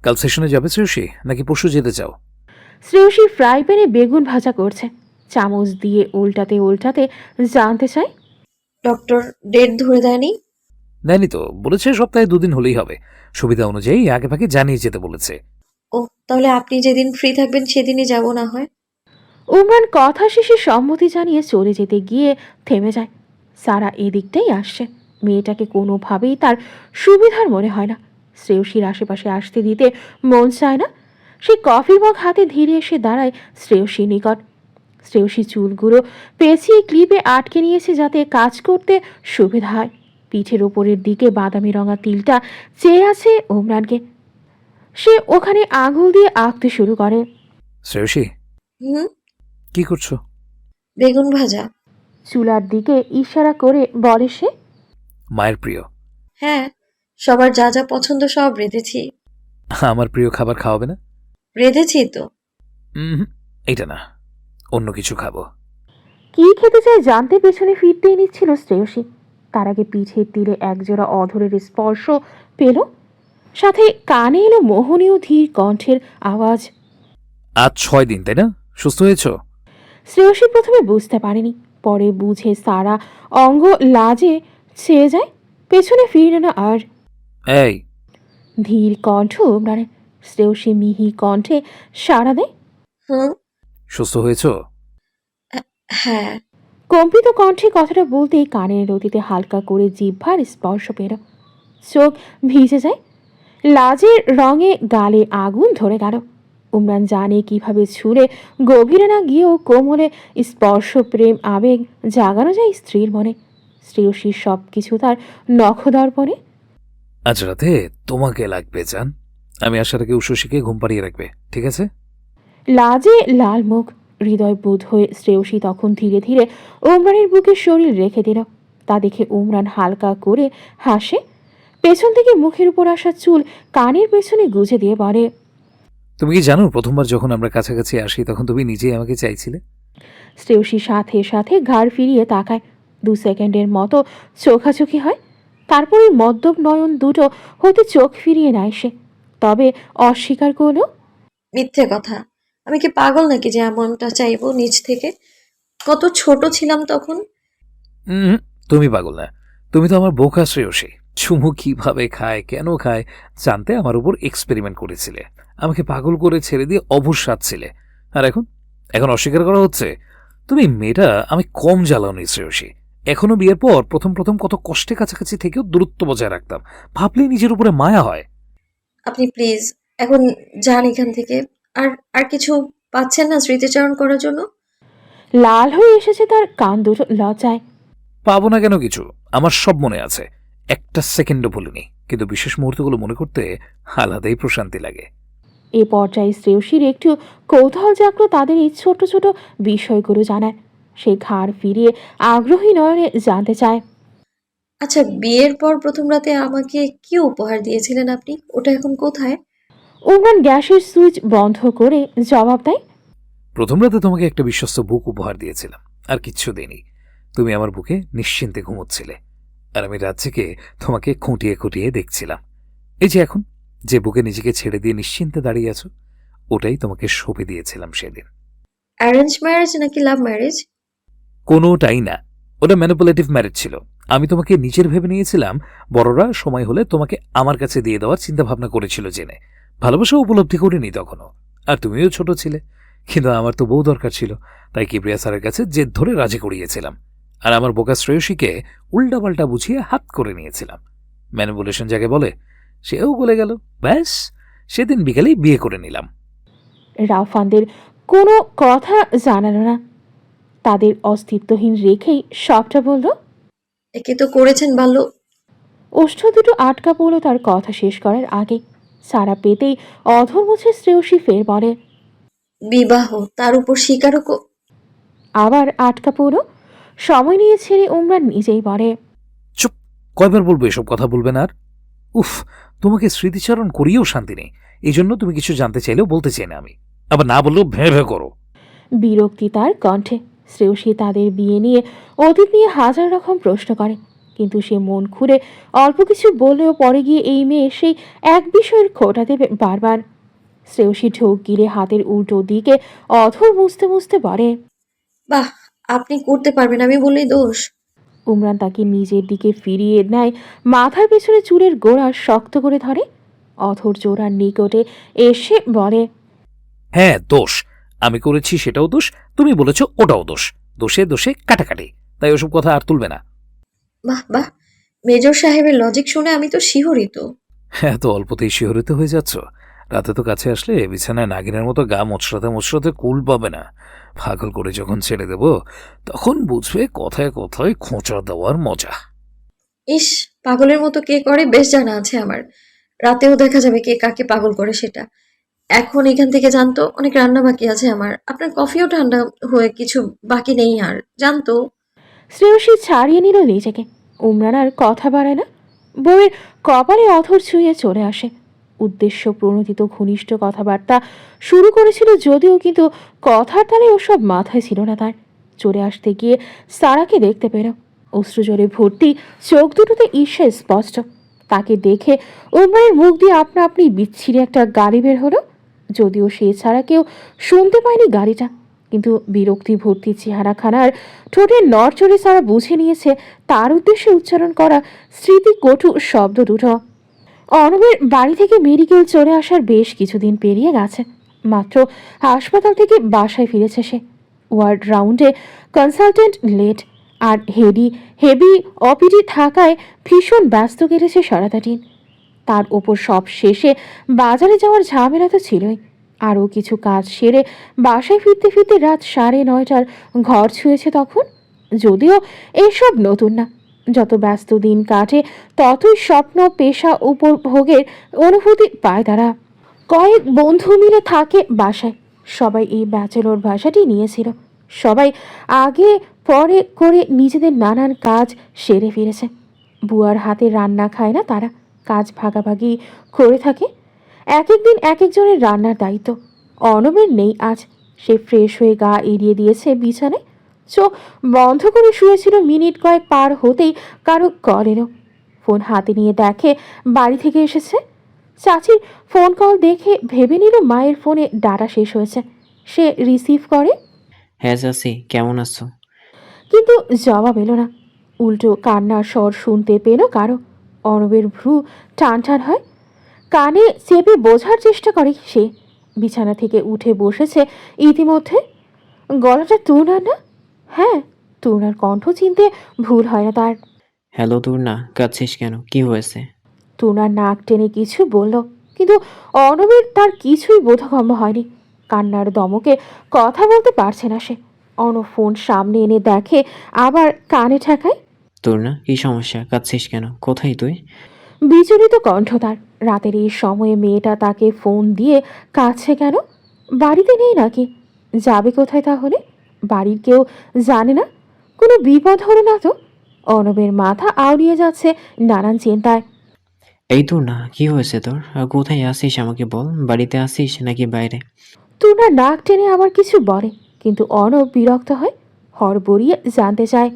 কাল সেশনে যাবে শ্রেয়সী, নাকি পরশু যেতে চাও? শ্রেয়সী ফ্রাই প্যানে বেগুন ভাজা করছে। চামচ দিয়ে উল্টাতে উল্টাতে জানতে চায়, ডক্টর ডেট ধরে দেয়নি? দেয়নি তো, বলেছে সপ্তাহে 2 দিন হলেই হবে। সুবিধা অনুযায়ী আগে ভাগে জানিয়ে যেতে বলেছে। ও, তাহলে আপনি যেদিন ফ্রি থাকবেন সেদিনই যাব না হয়। উমরান কথা শেষে সম্মতি জানিয়ে চলে যেতে গিয়ে থেমে যায়। সারা এদিকটাই আসছে। মেয়েটাকে কোনোভাবেই তার সুবিধার মনে হয় না। শ্রেয়সীর আশেপাশে আসতে দিতে মন চায় না। সে কফি মগ হাতে ধীরে এসে দাঁড়ায় শ্রেয়সীর নিকট। শ্রেয়সী চুলগুলো পেঁচিয়ে ক্লিপে আটকে নিয়েছে যাতে কাজ করতে সুবিধা হয়। পিঠের ওপরের দিকে বাদামি রঙা তিলটা চেয়ে আছে উমরানকে। সে ওখানে আঙুল দিয়ে আঁকতে শুরু করে। শ্রেয়সী, হুম, কি করছো? বেগুন ভাজা। চুলার দিকে ইশারা করে বলে সে। মায়ের প্রিয়। হ্যাঁ, সবার যা যা পছন্দ সব রেঁধেছি। আমার প্রিয় খাবার খাওয়াবে না? রেঁধেছি তো। এটা না, অন্য কিছু খাবো। কি খেতে চায় জানতে পেছনে ফিরতেই নিচ্ছিল শ্রেয়সী। তার আগে পিঠের তীরে একজোড়া অধরের স্পর্শ পেল। সাথে কানে এলো মোহনীয় ধীর কণ্ঠের আওয়াজ। আজ 6 দিন, তাই না? সুস্থ হয়েছো? শ্রেয়সী প্রথমে বুঝতে পারেনি, পরে বুঝে সারা অঙ্গ লাজে ছেয়ে যায়। পেছনে ফিরল না আর। এই, ধীর কণ্ঠ মানে শ্রেয়সী মিহি কণ্ঠে সাড়া দেয়। হুম, সুস্থ হয়েছো? হ্যাঁ। কম্পিত কণ্ঠে কথাটা বলতেই কানের রতিতে হালকা করে জিহ্বার স্পর্শ পেল। চোখ ভিজে যায়। লাজের রঙে গালে আগুন ধরে গেল। উমরান জানে কিভাবে ছুঁড়ে গভীরে না গিয়েও কোমলে স্পর্শ প্রেম আবেগ জাগানো যায় স্ত্রীর মনে। শ্রেয়সীর সব কিছু তার নখদর্পণে। আজ রাতে তোমাকে লাগবে জান। আমি আসার আগে উষসীকে ঘুম পাড়িয়ে রাখবে, ঠিক আছে? লাজে লাল মুখ, হৃদয় বোধ হয়ে শ্রেয়সী তখন ধীরে ধীরে উমরানের বুকে শরীর রেখে দিল। তা দেখে উমরান হালকা করে হাসে, পেছন থেকে মুখের উপর আসা চুল কানের পেছনে গুজে দিয়ে বলে, তুমি কি জানো প্রথমবার যখন আমরা কাছাকাছি আসি তখন তুমি নিজেই আমাকে চাইছিলে? শ্রেয়সী সাথে সাথে ঘাড় ফিরিয়ে তাকায়। 2 সেকেন্ডের মতো চোখাচোখি হয়, তারপরে মদ্যপ নয়ন দুটো হতে চোখ ফিরিয়ে নেয় সে, তবে অস্বীকার করল। মিথ্যে কথা। আমি কি পাগল নাকি যে এমনটা চাইবো নিজ থেকে? কত ছোট ছিলাম তখন। হুম, তুমি পাগল না, তুমি তো আমার বোকা শ্রেয়সী। চুমু কিভাবে খায়, কেন খায় জানতে আমার উপর এক্সপেরিমেন্ট করেছিলে, আমাকে পাগল করে ছেড়ে দিয়ে অবুঝ সাজছিলে। আর এখন এখন অস্বীকার করা হচ্ছে? তুমি মেয়েটা আমি কম জ্বালাওনি শ্রেয়সী। এখনো বিয়ের পর প্রথম প্রথম কত কষ্টে কাছাকাছি থেকেও দূরত্ব বজায় রাখতাম, ভাবলেই নিজের উপরে মায়া হয়। আপনি প্লিজ এখন যান এখান থেকে। আর আর কিছু পাচ্ছেন না স্মৃতিচারণ করার জন্য? লাল হয়ে এসেছে তার কান দুটো লজ্জায়। পাবো না কেন কিছু, আমার সব মনে আছে, একটা সেকেন্ডও ভুলিনি। কিন্তু বিশেষ মুহূর্তগুলো মনে করতে আলাদাই প্রশান্তি লাগে। এ পর্যায়ে শ্রেয়সীর একটু কৌতূহল জাগলো তাদের এই ছোট ছোট বিষয়গুলো জানার। সে ঘাড় ফিরিয়ে আগ্রহী নয়নে জানতে চায়, আচ্ছা, বিয়ের পর প্রথম রাতে আমাকে কি উপহার দিয়েছিলেন আপনি? ওটা এখন কোথায়? উমরান গ্যাসের সুইচ বন্ধ করে জবাব দেয়, প্রথম রাতে তোমাকে একটা বিশ্বস্ত বুক উপহার দিয়েছিলাম, আর কিচ্ছু দেইনি। তুমি আমার বুকে নিশ্চিন্তে ঘুমোচ্ছিলে, আর আমি রাত থেকে তোমাকে খুঁটিয়ে খুঁটিয়ে দেখছিলাম। এই যে এখন যে বুকে নিজেকে ছেড়ে দিয়ে নিশ্চিন্তে দাঁড়িয়ে আছো, ওটাই তোমাকে সঁপে দিয়েছিলাম সেদিন। অ্যারেঞ্জ ম্যারেজ নাকি লাভ ম্যারেজ? কোনোটাই না, ওটা ম্যানিপুলেটিভ ম্যারেজ ছিল। আমি তোমাকে নিজের ভেবে নিয়েছিলাম, বড়রা সময় হলে তোমাকে আমার কাছে দিয়ে দেওয়ার চিন্তা ভাবনা করেছিল জেনে। ভালোবাসা উপলব্ধি করিনি তখনও, আর তুমিও ছোট ছিলে। কিন্তু আমার তো বউ দরকার ছিল, তাই কিবরিয়া স্যারের কাছে জেদ ধরে রাজি করিয়েছিলাম, আর আমার বোকা শ্রেয়সীকে উল্টাপাল্টা বুঝিয়ে হাত করে নিয়েছিলাম। ম্যানিপুলেশন যাকে বলে, সেও গলে গেল। ব্যাস, সেদিন বিকেলেই বিয়ে করে নিলাম। রাউফানদের কোনো কথা জানালো না, তাদের অস্তিত্বহীন রেখেই সবটা বলল। একে তো করেছেন ভালো। ওষ্ঠ দুটো আটকা পড়ল তার কথা শেষ করার আগে। সারা পেতেই অধর মুছে শ্রেয়সী ফের বলে, বিবাহ, তার উপর স্বীকারও আবার আটকা পড়ল। সময় নিয়ে ছেড়ে উমরান নিজেই বলে, চুপ, কয়বার বলবো এসব কথা বলবে না আর? উফ, তোমাকে স্মৃতিচারণ করিয়েও শান্তি নেই। এই জন্য তুমি কিছু জানতে চাইলেও বলতে চাই না আমি, আবার না বললেও ভেঁ ভেঁ করো। বিরক্তি তার কণ্ঠে। শ্রেয়সী তাদের বিয়ে নিয়ে অতীত নিয়ে হাজার রকম প্রশ্ন করে, কিন্তু সে মন খুঁড়ে অল্প কিছু বললেও পরে গিয়ে এই মেয়ে সেই এক বিষয়ের খোঁটা দেবে বারবার। শ্রেয়সী ঢোক গিলে হাতের উল্টো দিকে অধর মুছতে মুছতে বলে, বাহ, আপনি করতে পারবেন আমি বললেই দোষ? উমরান তাকে নিজের দিকে ফিরিয়ে নেয়, মাথার পেছনে চুলের গোড়া শক্ত করে ধরে। অথর জোড়ার নিকটে এসে বলে, হ্যাঁ দোষ, আমি করেছি সেটাও দোষ, তুমি বলেছ ওটাও দোষ। দোষে দোষে কাটাকাটি, তাই ওসব কথা আর তুলবে না। বাহ বাহ, মেজর সাহেবের লজিক শুনে আমি তো শিহরিত। এত অল্পতেই শিহরিত হয়ে যাচ্ছ? রাতে তো কাছে আসলে বিছানায় নাগিনের মতো গা মোচড়াতে মোচড়াতে কুল পাবে না। পাগল করে যখন ছেড়ে দেব তখন বুঝবে কথায় কথায় খোঁচা দেওয়ার মজা। ইস, পাগলের মতো কে করে বেশ জানা আছে আমার। রাতেও দেখা যাবে কে কাকে পাগল করে সেটা। এখন এখান থেকে জানতো, অনেক রান্না বাকি আছে আমার। আপনার কফিও ঠান্ডা হয়ে কিছু বাকি নেই আর, জানতো। শ্রেয়সী ছাড়িয়ে নিল নিজেকে। উমরান আর কথা বাড়ায় না, বউয়ের কপালে অথর ছুঁয়ে চলে আসে। উদ্দেশ্য প্রণোদিত ঘনিষ্ঠ কথাবার্তা শুরু করেছিল যদিও, কিন্তু কথার তালে ওসব মাথায় ছিল না তার। চলে আসতে গিয়ে সারাকে দেখতে পেল, অশ্রুজলে ভর্তি, চোখ দুটোতে ঈর্ষা স্পষ্ট। তাকে দেখে উমরানের মুখ দিয়ে আপনা আপনি বিচ্ছিরি একটা গালি বের হলো, যদিও সে ছাড়া কেউ শুনতে পায়নি গালিটা। কিন্তু বিরক্তি ভর্তি চেহারাখানার ঠোঁটের নড়চড়ে সারা বুঝে নিয়েছে তার উদ্দেশ্যে উচ্চারণ করা স্মৃতিকটু শব্দ দুটো। অনবের বাড়ি থেকে মেডিকেল চলে আসার বেশ কিছুদিন পেরিয়ে গেছে। মাত্র হাসপাতাল থেকে বাসায় ফিরেছে সে। ওয়ার্ড রাউন্ডে কনসালটেন্ট লেট, আর হেভি অপিডি থাকায় ভীষণ ব্যস্ত কেটেছে সারাটা দিন। তার ওপর সব শেষে বাজারে যাওয়ার ঝামেলা তো ছিলই। আরও কিছু কাজ সেরে বাসায় ফিরতে ফিরতে রাত 9:30টার ঘর ছুঁয়েছে তখন। যদিও এসব নতুন না, যত ব্যস্ত দিন কাটে ততই স্বপ্ন পেশা উপভোগের অনুভূতি পায় তারা। কয়েক বন্ধু মিলে থাকে বাসায়, সবাই এই ব্যাচেলর ভাষাটি নিয়েছিল। সবাই আগে পরে করে নিজেদের নানান কাজ সেরে ফিরেছে। বুয়ার হাতে রান্না খায় না তারা, কাজ ভাগাভাগি করে থাকে। এক একদিন এক একজনের রান্নার দায়িত্ব। অর্ণবের নেই আজ। সে ফ্রেশ হয়ে গা এড়িয়ে দিয়েছে বিছানায়, চোখ বন্ধ করে শুয়েছিল। মিনিট কয়েক পার হতেই কারো কল এলো। ফোন হাতে নিয়ে দেখে বাড়ি থেকে এসেছে। চাচির ফোন কল দেখে ভেবে নিল মায়ের ফোনে ডাটা শেষ হয়েছে। সে রিসিভ করে, হ্যাঁ চাচি, কেমন আছো? কিন্তু জবাব এলো না। উল্টো কান্নার স্বর শুনতে পেল কারো। অর্ণবের ভ্রু টান টান হয়, কানে চেপে বোঝার চেষ্টা করে সে। বিছানা থেকে উঠে বসেছে ইতিমধ্যে। গলাটা তুর্নার না? হ্যাঁ, তুর্নার কণ্ঠ চিনতে ভুল হয় না তার। হ্যালো না, কাঁদছিস কেন? কি হয়েছে? তুর্নার নাক টেনে কিছু বলল, কিন্তু অর্ণবের তার কিছুই বোধগম্য হয়নি। কান্নার দমকে কথা বলতে পারছে না সে। অর্ণব ফোন সামনে এনে দেখে, আবার কানে ঠেকায়। না, কি সমস্যা? কাঁদছিস কেন? কোথায় তুই? বিচলিত কণ্ঠ তার। রাতের এই সময়ে মেয়েটা তাকে ফোন দিয়ে কাছে কেন? বাড়িতে নেই নাকি? যাবে কোথায় তাহলে? বাড়ির কেউ জানে না? কোনো বিপদ হলো না তো? অর্ণবের মাথা আউড়িয়ে যাচ্ছে নানান চিন্তায়। এই না, কি হয়েছে তোর? আর কোথায় আসিস আমাকে বল। বাড়িতে আসিস নাকি বাইরে? তুনা নাক টেনে আবার কিছু বলে, কিন্তু অর্ণব বিরক্ত হয়, হড়বড়িয়ে জানতে চায়।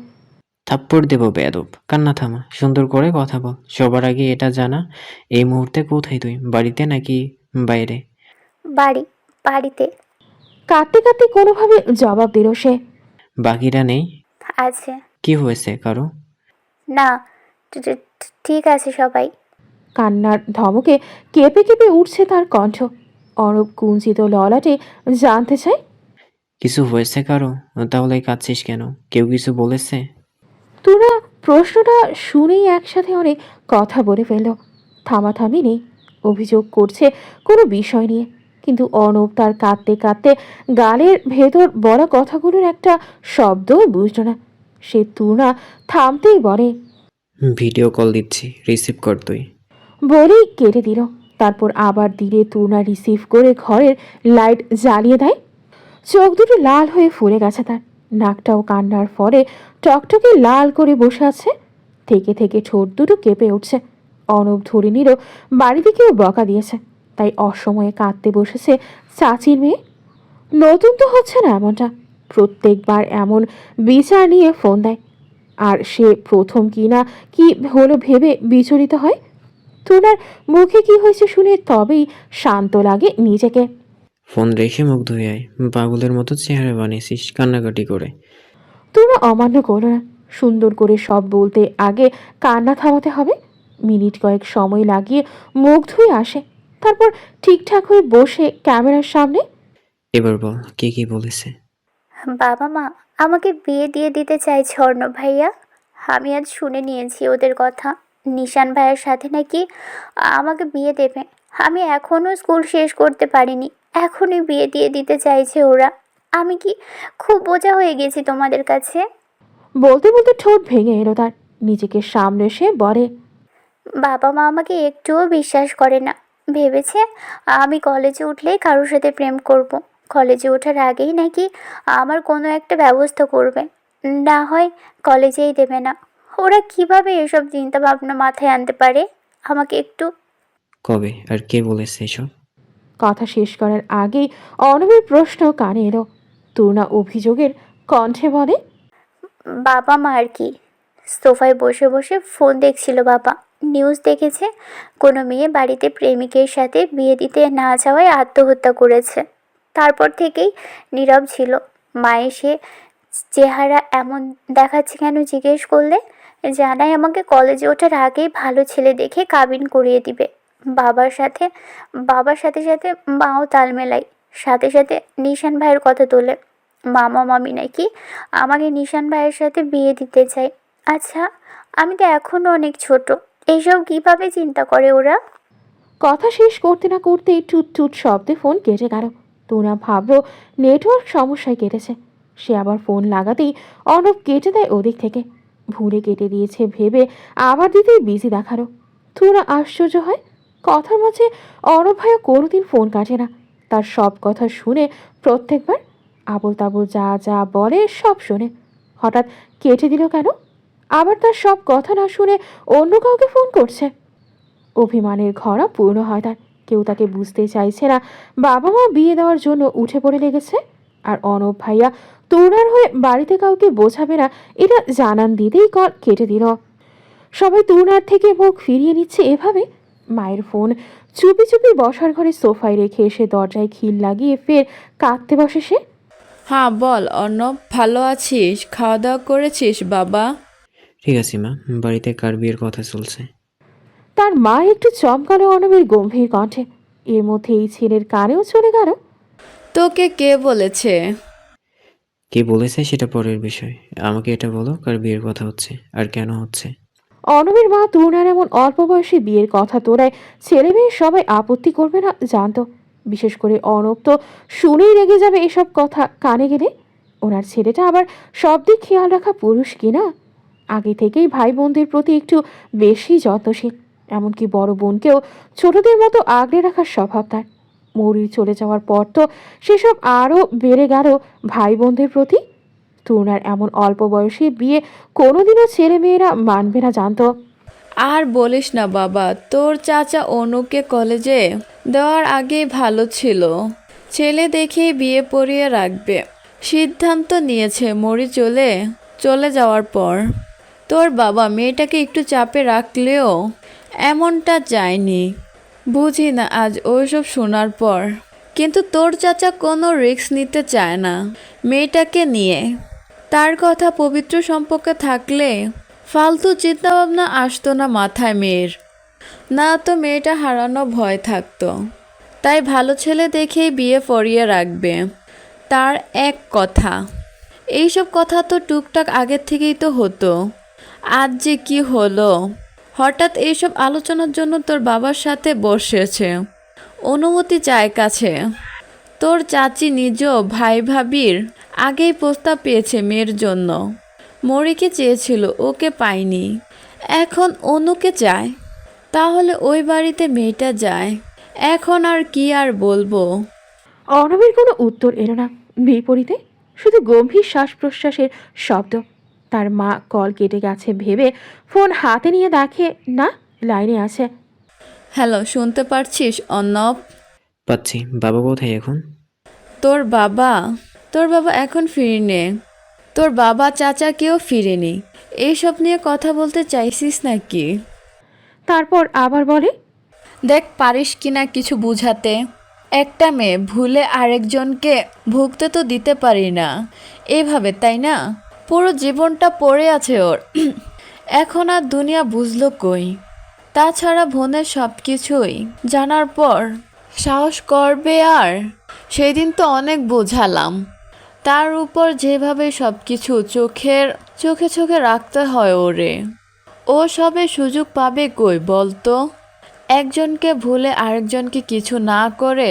থাপ্পড় দেবো বেয়াদব। কান্না থামা, সুন্দর করে কথা বল। সবার আগে এটা জানা, এই মুহূর্তে কোথায় তুই? বাড়িতে নাকি বাইরে? বাড়িতে কাঁদতে কাঁদতে কোনোভাবে জবাব দিল সে। বাকিরা নেই? আছে। কি হয়েছে কারো? না, ঠিক আছে সবাই। কান্নার ধমকে কেঁপে কেঁপে উঠছে তার কণ্ঠ। অর্ণব কুঞ্চিত ললাটে জানতে চায়, কিছু হয়েছে কারো? তাহলে কাঁদছিস কেন? কেউ কিছু বলেছে? তুনা প্রশ্নটা শুনেই একসাথে অনেক কথা বলে ফেলল। থামাথামি নেই, অভিযোগ করছে কোনো বিষয় নিয়ে। কিন্তু অর্ণব তার কাঁদতে কাঁদতে গালের ভেতর বলা কথাগুলোর একটা শব্দও বুঝল না। সে তুনা থামতেই বলে, ভিডিও কল দিচ্ছি, রিসিভ কর তুই। বলেই কেটে দিল। তারপর আবার দিলে তুনা রিসিভ করে ঘরের লাইট জ্বালিয়ে দেয়। চোখ দুটো লাল হয়ে ফুলে গেছে তার। নাকটাও কান্নার ফলে টকটকে লাল করে বসে আছে। থেকে থেকে ঠোঁট দুটো কেঁপে উঠছে। অর্ণব ধরে নিল বাড়িতে কেউ বকা দিয়েছে, তাই অসময়ে কাঁদতে বসেছে চাচির মেয়ে। নতুন তো হচ্ছে না এমনটা, প্রত্যেকবার এমন বিচার নিয়ে ফোন দেয়। আর সে প্রথম কি না কি হলো ভেবে বিচলিত হয়। তুনার মুখে কি হয়েছে শুনে তবেই শান্ত লাগে নিজেকে। ফোন রেখে মুখ ধুয়ে আয়। পাগলের মতো চেহারা বানিয়েছিস কান্নাকাটি করে। তুনা অমান্য করল না। সুন্দর করে সব বলতে আগে কান্না থামাতে হবে। মিনিট কয়েক সময় লাগিয়ে মুখ ধুয়ে আসে, তারপর ঠিকঠাক হয়ে বসে ক্যামেরার সামনে। এবার বল, কে কি বলেছে? বাবা মা আমাকে বিয়ে দিয়ে দিতে চাইছে অর্ণব ভাইয়া। আমি আজ শুনে নিয়েছি ওদের কথা। নিশান ভাইয়ের সাথে নাকি আমাকে বিয়ে দেবে। আমি এখনও স্কুল শেষ করতে পারিনি, এখনই বিয়ে দিয়ে দিতে চাইছে ওরা। আমি কি খুব বোঝা হয়ে গেছি তোমাদের কাছে? বলতে বলতে ঠোঁট ভেঙে এলো তার। নিজেকে সামনে সে বলে, বাবা মা আমাকে একটুও বিশ্বাস করে না। ভেবেছে আমি কলেজে উঠলেই কারোর সাথে প্রেম করব। কলেজে ওঠার আগেই নাকি আমার কোনো একটা ব্যবস্থা করবে, না হয় কলেজেই দেবে না। ওরা কিভাবে এসব চিন্তা ভাবনা মাথায় আনতে পারে? আমাকে একটু। কবে আর কে বলেছে এসব? কথা শেষ করার আগেই অর্ণবের প্রশ্ন কানে এলো। তুনা অভিযোগের কণ্ঠে বলে, বাবা মা আর কি, সোফায় বসে বসে ফোন দেখছিল বাবা। নিউজ দেখেছে কোনো মেয়ে বাড়িতে প্রেমিকের সাথে বিয়ে দিতে না যাওয়ায় আত্মহত্যা করেছে। তারপর থেকেই নীরব ছিল। মা এসে চেহারা এমন দেখাচ্ছে কেন জিজ্ঞেস করলে জানাই আমাকে কলেজে ওঠার আগেই ভালো ছেলে দেখে কাবিন করিয়ে দিবে। বাবার সাথে বাবার সাথে সাথে মাও তাল মেলায়। সাথে সাথে নিশান ভাইয়ের কথা তোলে। মামা মামি নাকি আমাকে নিশান ভাইয়ের সাথে বিয়ে দিতে চায়। আচ্ছা, আমি তো এখনও অনেক ছোট, এইসব কিভাবে চিন্তা করে ওরা? কথা শেষ করতে না করতেই টুট টুট শব্দে ফোন কেটে গেল। তুনা ভাবলো নেটওয়ার্ক সমস্যায় কেটেছে। সে আবার ফোন লাগাতেই অর্ণব কেটে দেয় ওদিক থেকে। ভুলে কেটে দিয়েছে ভেবে আবার দিতেই বিজি দেখালো। তুনা আশ্চর্য হয়, কথার মাঝে অর্ণব ভাইয়া কোনোদিন ফোন কাটে না। তার সব কথা শুনে প্রত্যেকবার আবল তাবল যা যা বলে সব শোনে। হঠাৎ কেটে দিল কেন? আবার তার সব কথা না শুনে অন্য কাউকে ফোন করছে। অভিমানের ঘরা পূর্ণ হয় তার। কেউ তাকে বুঝতে চাইছে না। বাবা মা বিয়ে দেওয়ার জন্য উঠে পড়ে লেগেছে, আর অর্ণব ভাইয়া তরুণার হয়ে বাড়িতে কাউকে বোঝাবে না এটা জানান দিতেই কল কেটে দিল। সবাই তরুণার থেকে মুখ ফিরিয়ে নিচ্ছে এভাবে। মায়ের ফোন চুপি চুপি বসার ঘরে সোফায় রেখে এসে দরজায় খিল লাগিয়ে ফের কাঁদতে বসে সে। হ্যাঁ বল অর্ণব, ভালো আছিস? খাওয়া দাওয়া করেছিস বাবা? ঠিক আছে মা, বাড়িতে কার বিয়ের কথা চলছে? তার মা একটু চমকালো অর্ণবের গম্ভীর কণ্ঠে। এর মধ্যে এই ছেলের কানেও চলে গেল। তোকে কে বলেছে? কে বলেছে সেটা পরের বিষয়। আমাকে এটা বলো, কার বিয়ের কথা হচ্ছে আর কেন হচ্ছে? অর্ণবের মা তরুণার এমন অল্প বয়সে বিয়ের কথা তোলায় ছেলে মেয়ে সবাই আপত্তি করবে না জানতো। বিশেষ করে অর্ণব তো শুনেই রেগে যাবে এসব কথা কানে গেলে। ওনার ছেলেটা আবার সব দিক খেয়াল রাখা পুরুষ কিনা। আগে থেকেই ভাই বোনদের প্রতি একটু বেশি যত্নশীল। এমনকি বড় বোনকেও ছোটদের মতো আগলে রাখার স্বভাব তার। মৌরির চলে যাওয়ার পর তো সেসব আরও বেড়ে গেল ভাই বোনদের প্রতি। তরুণার এমন অল্প বয়সে বিয়ে কোনোদিনও ছেলে মেয়েরা মানবে না জানতো। আর বলিস না বাবা, তোর চাচা অনুকে কলেজে দেওয়ার আগেই ভালো ছিল। ছেলে দেখেই বিয়ে পড়িয়ে রাখবে সিদ্ধান্ত নিয়েছে মরি চলে যাওয়ার পর। তোর বাবা মেয়েটাকে একটু চাপে রাখলেও এমনটা চায়নি। বুঝি না আজ ওইসব শোনার পর। কিন্তু তোর চাচা কোনো রিস্ক নিতে চায় না মেয়েটাকে নিয়ে। তার কথা পবিত্র সম্পর্কে থাকলে ফালতু চিন্তাভাবনা আসতো না মাথায় মেয়ের। না তো মেয়েটা হারানো ভয় থাকতো। তাই ভালো ছেলে দেখেই বিয়ে পড়িয়ে রাখবে তার এক কথা। এইসব কথা তো টুকটাক আগের থেকেই তো হতো। আজ যে কি হলো হঠাৎ এইসব আলোচনার জন্য তোর বাবার সাথে বসেছে, অনুমতি চায় কাছে। তোর চাচি নিজেও ভাই ভাবির আগেই প্রস্তাব পেয়েছে মেয়ের জন্য। মরিকে চেয়েছিল, ওকে পায়নি, এখন অনুকে চায়। তাহলে ওই বাড়িতে মেয়েটা যায়। এখন আর কি আর বলবো। অর্ণবের কোনো উত্তর এলো না। বিপরীতে শুধু গম্ভীর শ্বাস প্রশ্বাসের শব্দ। তার মা কল কেটে গেছে ভেবে ফোন হাতে নিয়ে দেখে না, লাইনে আছে। হ্যালো, শুনতে পারছিস অর্ণব? পাচ্ছি। বাবা কোথায় এখন? তোর বাবা এখন ফিরেনি। তোর বাবা চাচা কেউ ফিরেনি। এইসব নিয়ে কথা বলতে চাইছিস নাকি? তারপর আবার বলে, দেখ পারিস কিনা কিছু বুঝাতে। একটা মেয়ে ভুলে আরেকজনকে ভুগতে তো দিতে পারি না এভাবে, তাই না? পুরো জীবনটা পড়ে আছে ওর। এখন আর দুনিয়া বুঝলো কই। তাছাড়া বোনের সব কিছুই জানার পর সাহস করবে আর? সেদিন তো অনেক বোঝালাম। তার উপর যেভাবে সব কিছু চোখে রাখতে হয় ওরে, ও সবে সুযোগ পাবে কই বলতো? একজনকে ভুলে আরেকজনকে কিছু না করে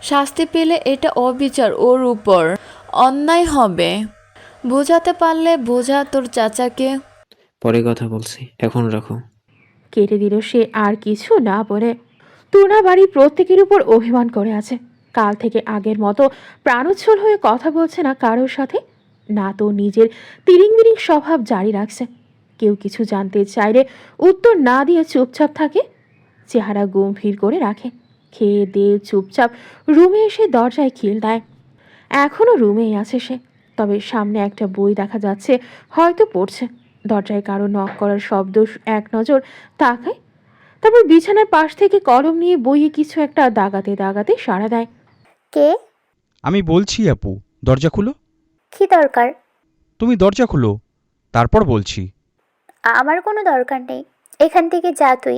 শাস্তি পেলে এটা অবিচার, ওর উপর অন্যায় হবে। বোঝাতে পারলে বোঝা তোর চাচাকে। পরে কথা বলছি, এখন রাখো। কেটে দিল সে আর কিছু না বলে। তুনা বাড়ি প্রত্যেকের উপর অভিমান করে আছে। কাল থেকে আগের মতো প্রাণোচ্ছল হয়ে কথা বলছে না কারোর সাথে, না তো নিজের তিরিং বিরিং স্বভাব জারি রাখছে। কেউ কিছু জানতে চাইলে উত্তর না দিয়ে চুপচাপ থাকে, চেহারা গম্ভীর করে রাখে। খেয়ে দিয়ে চুপচাপ রুমে এসে দরজায় খিল দেয়। এখনও রুমেই আছে সে, তবে সামনে একটা বই দেখা যাচ্ছে, হয়তো পড়ছে। দরজায় কারো নক করার শব্দ এক নজর তাকায়, তারপর বিছানার পাশ থেকে কলম নিয়ে বইয়ে কিছু একটা দাগাতে সাড়া দেয়। কে? আমি বলছি আপু, দরজা খুলো। কি দরকার? তুমি দরজা খুলো, তারপর বলছি। আমার কোনো দরকার নেই, এখান থেকে যা তুই।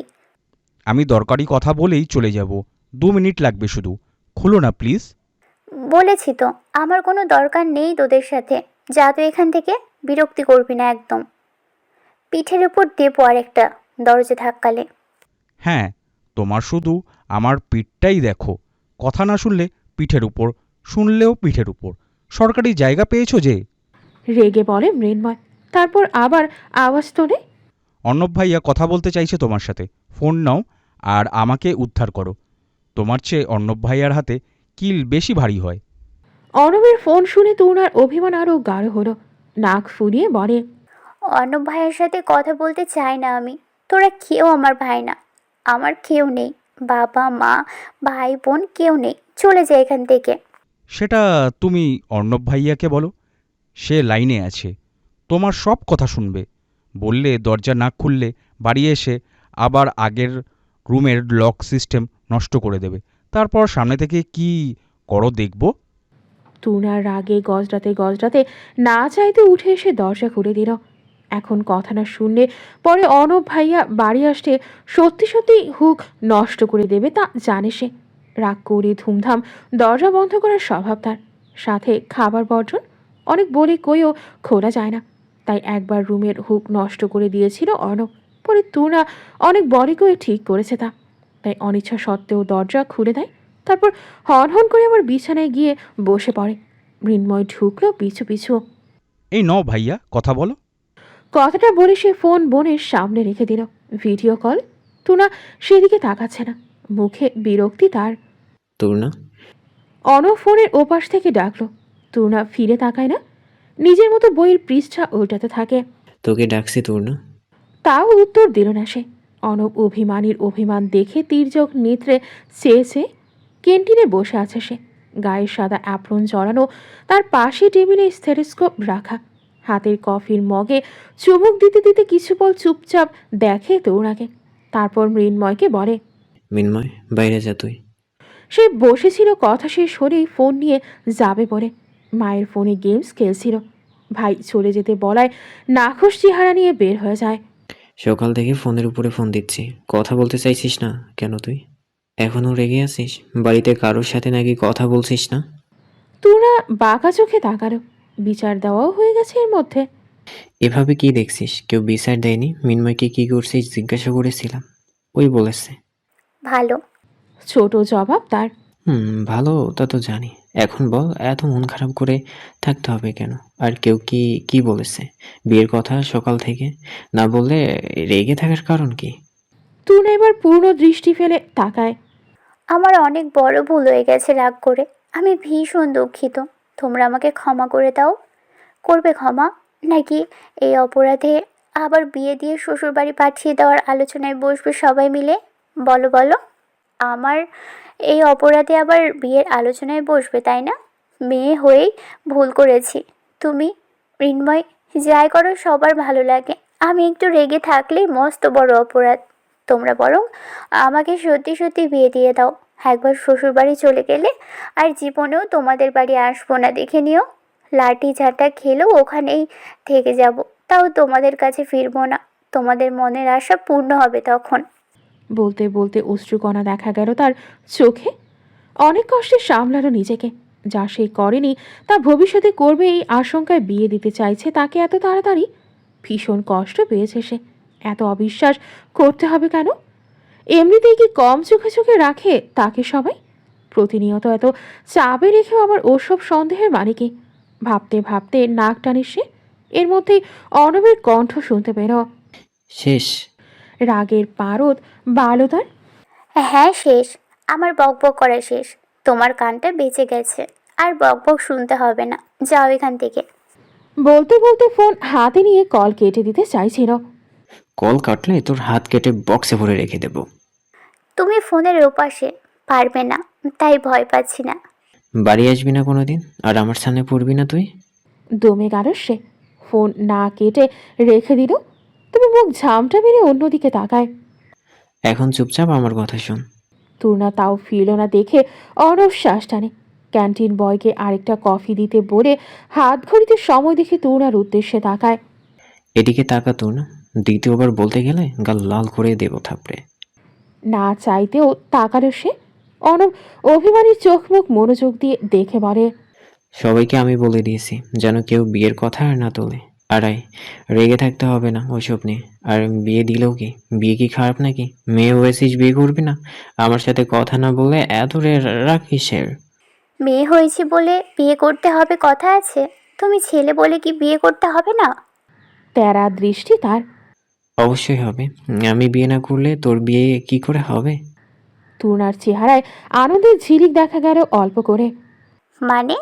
আমি দরকারি কথা বলেই চলে যাব, 2 মিনিট লাগবে শুধু। খুলো না প্লিজ। বলেছি তো আমার কোনো দরকার নেই তোদের সাথে, যা তুই এখান থেকে। বিরক্তি করবি না একদম। পিঠের উপর দেবো আর একটা দরজা ধাক্কালে। হ্যাঁ, তোমার শুধু আমার পিঠটাই দেখো, কথা না শুনলে পিঠের উপর, শুনলেও পিঠের উপর। সরকারি জায়গা পেয়েছো যে। রেগে বলে মৃন্ময়, তারপর আবার আওয়াজ তোলে। অর্ণব ভাইয়া কথা বলতে চাইছে তোমার সাথে, ফোন নাও আর আমাকে উদ্ধার করো। তোমার চেয়ে অর্ণব ভাইয়ার হাতে কিল বেশি ভারী হয়। অর্ণবের ফোন শুনে তরুণার অভিমান আরও গাঢ় হলো। নাক ফুলিয়ে বলে, অর্ণব ভাইয়ের সাথে কথা বলতে চাই না আমি। তোরা কেউ আমার ভাই না, আমার কেউ নেই, বাবা মা ভাই বোন কেউ নেই, চলে যায় এখান থেকে। সেটা তুমি অর্ণব ভাইয়াকে বলো, সে লাইনে আছে, তোমার সব কথা শুনবে। বললে দরজা না খুললে বাড়ি এসে আবার আগের রুমের লক সিস্টেম নষ্ট করে দেবে। তারপর সামনে থেকে কি করো দেখব। তরুণার রাগে গজরাতে গজরাতে না চাইতে উঠে এসে দরজা খুলে দিল। এখন কথা না শুনলে পরে অর্ণব ভাইয়া বাড়ি আসতে সত্যি সত্যি হুক নষ্ট করে দেবে তা জানে সে। রাগ করে ধুমধাম দরজা বন্ধ করার স্বভাব তার, সাথে খাবার বর্জন। অনেক বলে কইও খোলা যায় না, তাই একবার রুমের হুক নষ্ট করে দিয়েছিল অর্ণব। পরে তরুণা অনেক বলে কয়ে ঠিক করেছে তা, তাই অনিচ্ছা সত্ত্বেও দরজা খুলে দেয়। তারপর হন হন করে আবার বিছানায় গিয়ে বসে পড়ে। মৃন্ময় ঢুকলো পিছু পিছু। এই ন ভাইয়া, কথা বলো। কথাটা বলে সে ফোন বোনের সামনে রেখে দিল। Video call. তুনা সেদিকে তাকাচ্ছে না, মুখে বিরক্তি তার। তরুণা, অনব ফোনের ওপাশ থেকে ডাকলো। তুনা ফিরে তাকায় না, নিজের মতো বইয়ের পৃষ্ঠা উল্টাতে থাকে। তোকে ডাকছি তরুণা। তাও উত্তর দিল না সে। অনব অভিমানীর অভিমান দেখে তির্যক নেত্রে চেয়েছে। ক্যান্টিনে বসে আছে সে, গায়ে সাদা অ্যাপ্রন জড়ানো, তার পাশে টেবিলে স্টেথোস্কোপ রাখা, হাতের কফির মগে চুমুক দিতে দিতে কিছু পল চুপচাপ দেখে তরুণাকে। তারপর মৃন্ময়কে বলে, মিনময়, বাইরে যা তুই। সে বসেছিল, কথা শেষ হলেই ফোন নিয়ে যাবে বলে মায়ের ফোনে গেমস খেলছিল। ভাই চলে যেতে বলায় নাখোশ চেহারা নিয়ে বের হয়ে যায়। সকাল থেকে ফোনের উপরে ফোন দিচ্ছি, কথা বলতে চাইছিস না কেন তুই? এখনও রেগে আছিস? বাড়িতে কারোর সাথে নাকি কথা বলছিস না? তুনা বাঁকা চোখে তাকালো। বিচার দেওয়াও হয়ে গেছে এর মধ্যে। এভাবে কি দেখছিস? কেউ বিচার দেয়নি। মিনময়কে কি করছিস জিজ্ঞাসা করেছিলাম, ওই বলেছে ভালো। ছোট জবাব তার। ভালো, তা তো জানি। এখন বল, এত মন খারাপ করে থাকতে হবে কেন? আর কেউ কি কি বলেছে বিয়ের কথা সকাল থেকে? না বললে রেগে থাকার কারণ কি? তুনা এবার পূর্ণ দৃষ্টি ফেলে তাকায়। আমার অনেক বড় ভুল হয়ে গেছে রাগ করে, আমি ভীষণ দুঃখিত। তোমরা আমাকে ক্ষমা করে দাও। করবে ক্ষমা, নাকি এই অপরাধে আবার বিয়ে দিয়ে শ্বশুরবাড়ি পাঠিয়ে দেওয়ার আলোচনায় বসবে সবাই মিলে? বলো বলো। আমার এই অপরাধে আবার বিয়ের আলোচনায় বসবে, তাই না? মেয়ে হয়েই ভুল করেছি। তুমি মৃন্ময় যাই করো সবার ভালো লাগে, আমি একটু রেগে থাকলেই মস্ত বড় অপরাধ। তোমরা বরং আমাকে সত্যি সত্যি বিয়ে দিয়ে দাও। একবার শ্বশুরবাড়ি চলে গেলে আর জীবনেও তোমাদের বাড়ি আসবো না, দেখে নিও। লাঠি ঝাঁটা খেলেও ওখানেই থেকে যাব, তাও তোমাদের কাছে ফিরবো না। তোমাদের মনের আশা পূর্ণ হবে তখন। বলতে বলতে অশ্রুকণা দেখা গেল তার চোখে। অনেক কষ্টে সামলালো নিজেকে। যা সে করেনি তা ভবিষ্যতে করবে এই আশঙ্কায় বিয়ে দিতে চাইছে তাকে এত তাড়াতাড়ি। ভীষণ কষ্ট পেয়েছে সে। এত অবিশ্বাস করতে হবে কেন? এমনিতেই কি কম চোখে চোখে রাখে তাকে সবাই? প্রতিনিয়ত এত চাপে রেখেও আবার ওসব সন্দেহের মানে কি? ভাবতে ভাবতে নাক টানে সে। এর মধ্যেই অর্ণবের কণ্ঠ শুনতে পেল। শেষ? রাগের পারদ বাড়ল তার। হ্যাঁ শেষ, আমার বকবক করা শেষ। তোমার কানটা বেঁচে গেছে, আর বকবক শুনতে হবে না, যাও এখান থেকে। বলতে বলতে ফোন হাতে নিয়ে কল কেটে দিতে চাইছিল। কল কাটলে তোর হাত কেটে বক্সে ভরে রেখে দেব। তুমি ফোনের ওপাশে, পারবে না, তাই ভয় পাচ্ছি না। বাড়ি আসবি না কোনোদিন, আর আমার সামনে পড়বি না তুই। দমে গেল সে। ফোন না কেটে রেখে দিল, তবে মুখ ঝামটা মেরে অন্যদিকে তাকায়। এখন চুপচাপ আমার কথা শোন। তুর্না তাও ফিরল না দেখে অরব শ্বাস টানে। ক্যান্টিন বয়কে আরেকটা কফি দিতে বলে হাত ঘড়িতে সময় দেখে তুর্নার উদ্দেশ্যে তাকায়। এদিকে তাকা তো না, দ্বিতীয়বার বলতে গেলে গাল লাল করে দেব থাপড়ে। না চাইতেও তাকালো সে। অনব অভিমানীর চোখ মুখ মনোযোগ দিয়ে দেখে বলে, সবাইকে আমি বলে দিয়েছি যেন কেউ বিয়ের কথা আর না তোলে। আড়াই, রেগে থাকতে হবে না ওইসব নিয়ে। আর বিয়ে দিলেও কি, বিয়ে কি খারাপ নাকি? মেয়ে হয়েছিস, বিয়ে করবি না? আমার সাথে কথা না বলে এত রাগ কিসের? মেয়ে হয়েছে বলে বিয়ে করতে হবে কথা আছে? তুমি ছেলে বলে কি বিয়ে করতে হবে না? তেরা দৃষ্টি তার। অবশ্যই হবে। আমি বিয়ে না করলে তোর বিয়ে কি করে হবে? তূর্ণার চেহারায় আনন্দের ঝিলিক দেখা গেল অল্প করে। মানে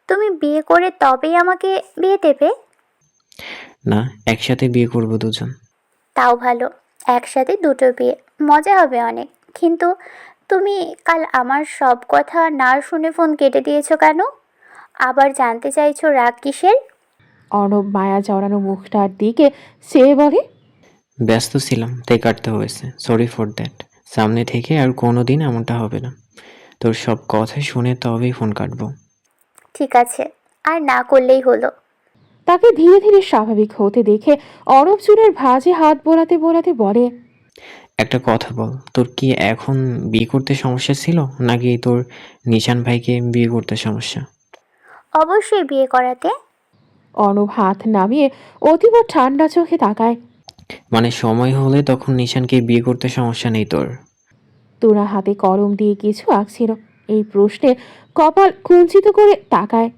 তুমি বিয়ে করে তবেই আমাকে বিয়ে দেবে? না, একসাথে বিয়ে করবো দুজন। তাও ভালো, একসাথে দুটো বিয়ে, মজা হবে অনেক। কিন্তু তুমি কাল আমার সব কথা না শুনে ফোন কেটে দিয়েছো কেন? আবার জানতে চাইছো রাগ কিসের? অর্ণব মায়া জড়ানো মুখটার দিকে চেয়ে বলে, ব্যস্ত ছিলাম তাই কাটতে হয়েছে, সরি ফর দ্যাট। সামনে থেকে আর কোনো দিন এমনটা হবে না। তোর সব কথা শুনে তবেই ফোন কাটবো। ঠিক আছে, আর না করলেই হলো। তাকে ধীরে ধীরে স্বাভাবিক হতে দেখে অর্ণব চুলের ভাঁজে হাত বোলাতে বোলাতে বলে, একটা কথা বল, তোর কি এখন বিয়ে করতে সমস্যা ছিল, নাকি তোর নিশান ভাইকে বিয়ে করতে সমস্যা? অবশ্যই বিয়ে করাতে। অর্ণব হাত নামিয়ে অতীব ঠান্ডা চোখে তাকায়। মানে সময় হলে তখন নিশানকে বিয়ে করতে সমস্যা নেই তোর? তোরা হাতে কলম দিয়ে কিছু আঁকছিল। এই প্রশ্নে কপাল কুঞ্চিত করে তাকায়।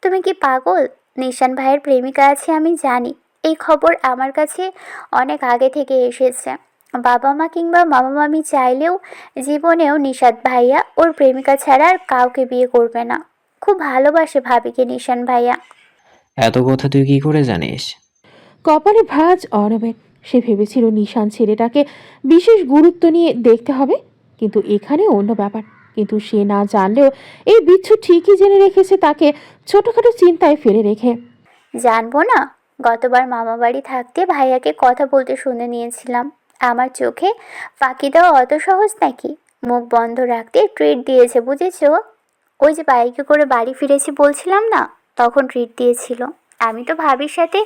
তুমি কি পাগল? নিশান ভাইয়ের প্রেমিকা আছে আমি জানি। এই খবর আমার কাছে অনেক আগে থেকে এসেছে। বাবা মা কিংবা মামা মামি চাইলেও জীবনেও নিশাদ ভাইয়া ওর প্রেমিকা ছাড়া আর কাউকে বিয়ে করবে না। খুব ভালোবাসে ভাবিকে নিশান ভাইয়া। এত কথা তুই কি করে জানিস? কপালে ভাঁজ অর্ণবের। সে ভেবেছিল নিশান ছেলেটাকে বিশেষ গুরুত্ব নিয়ে দেখতে হবে, কিন্তু এখানে অন্য ব্যাপার। কিন্তু সে না জানলেও এই বিচ্ছু ঠিকই জেনে রেখেছে তাকে ছোটখাটো চিন্তায় ফেলে রেখে। জানবো না? গতবার মামা বাড়ি থাকতে ভাইয়াকে কথা বলতে শুনে নিয়েছিলাম। আমার চোখে ফাঁকি দেওয়া অত সহজ নাকি? মুখ বন্ধ রাখতে ট্রিট দিয়েছে, বুঝেছো? ওই যে বাইকে করে বাড়ি ফিরেছি বলছিলাম না, তখন ট্রিট দিয়েছিল। আমি তো ভাবির সাথে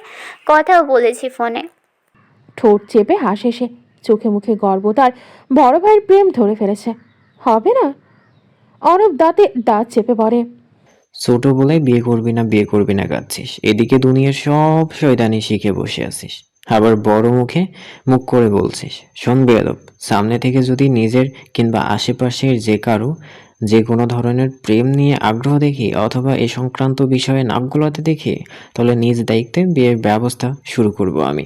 কথাও বলেছি ফোনে। ঠোঁট চেপে হাসে সে। চোখে মুখে গর্ব তার বড় ভাইয়ের প্রেম ধরে ফেলেছে। হবে না? অর্ণব দাঁতে দাঁত চেপে পড়ে। ছোট বলে বিয়ে করবি না বিয়ে করবি না কাঁদছিস, এদিকে দুনিয়ার সব শয়তানি শিখে বসে আছিস, আবার বড় মুখে মুখ করে বলছিস। শোন বেয়াদব, সামনে থেকে যদি নিজের কিংবা আশেপাশের যে কারো যে কোনো ধরনের প্রেম নিয়ে আগ্রহ দেখি অথবা এ সংক্রান্ত বিষয়ে নাক গলাতে দেখি, তাহলে নিজ দায়িত্বে বিয়ের ব্যবস্থা শুরু করব আমি।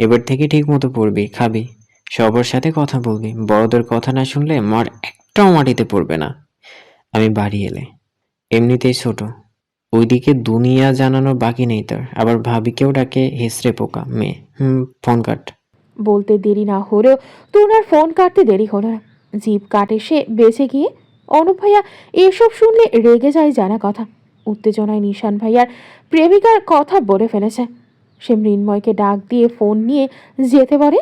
এবার থেকে ঠিক মতো পড়বি, খাবি, সবার সাথে কথা বলবি। বড়দের কথা না শুনলে মার একটাও মাটিতে পড়বে না আমি বাড়ি এলে। এমনিতেই ছোট, ওইদিকে দুনিয়া জানানোর বাকি নেই তার, আবার ভাবিকেও ডাকে হেসড়ে পোকা মেয়ে। Phone cut. বলতে দেরি না হলেও তুনার ফোন কাটতে দেরি হলো না। জিভ কাটে সে বেঁচে গিয়ে। অনুপ ভাইয়া এসব শুনলে রেগে যায় জানা কথা। উত্তেজনায় নিশান ভাইয়ার প্রেমিকার কথা বলে ফেলেছে। সে মৃন্ময়কে ডাক দিয়ে ফোন নিয়ে যেতে পারে।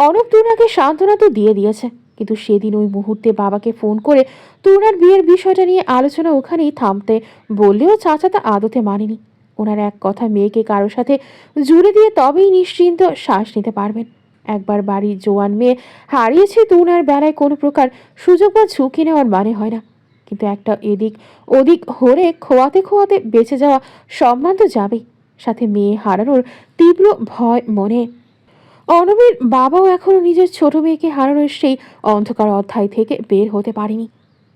অনুপ তুনাকে সান্ত্বনা তো দিয়ে দিয়েছে, কিন্তু সেদিন ওই মুহূর্তে বাবাকে ফোন করে তুনার বিয়ের বিষয়টা নিয়ে আলোচনা ওখানেই থামতে বললেও চাচা তা আদতে মানেনি। ওনার এক কথা মেয়েকে কারোর সাথে জুড়ে দিয়ে তবেই নিশ্চিন্ত শ্বাস নিতে পারবেন। একবার বাড়ির জোয়ান মেয়ে হারিয়েছে তুনার বেলায় কোনো প্রকার সুযোগ বা ঝুঁকি নেওয়ার মানে হয় না, কিন্তু একটা এদিক ওদিক হরে খোয়াতে খোয়াতে বেঁচে যাওয়া সম্মান তো যাবেই, সাথে মেয়ে হারানোর তীব্র ভয় মনে। অনবের বাবাও এখনো নিজের ছোট মেয়েকে হারানোর সেই অন্ধকার অধ্যায় থেকে বের হতে পারেনি।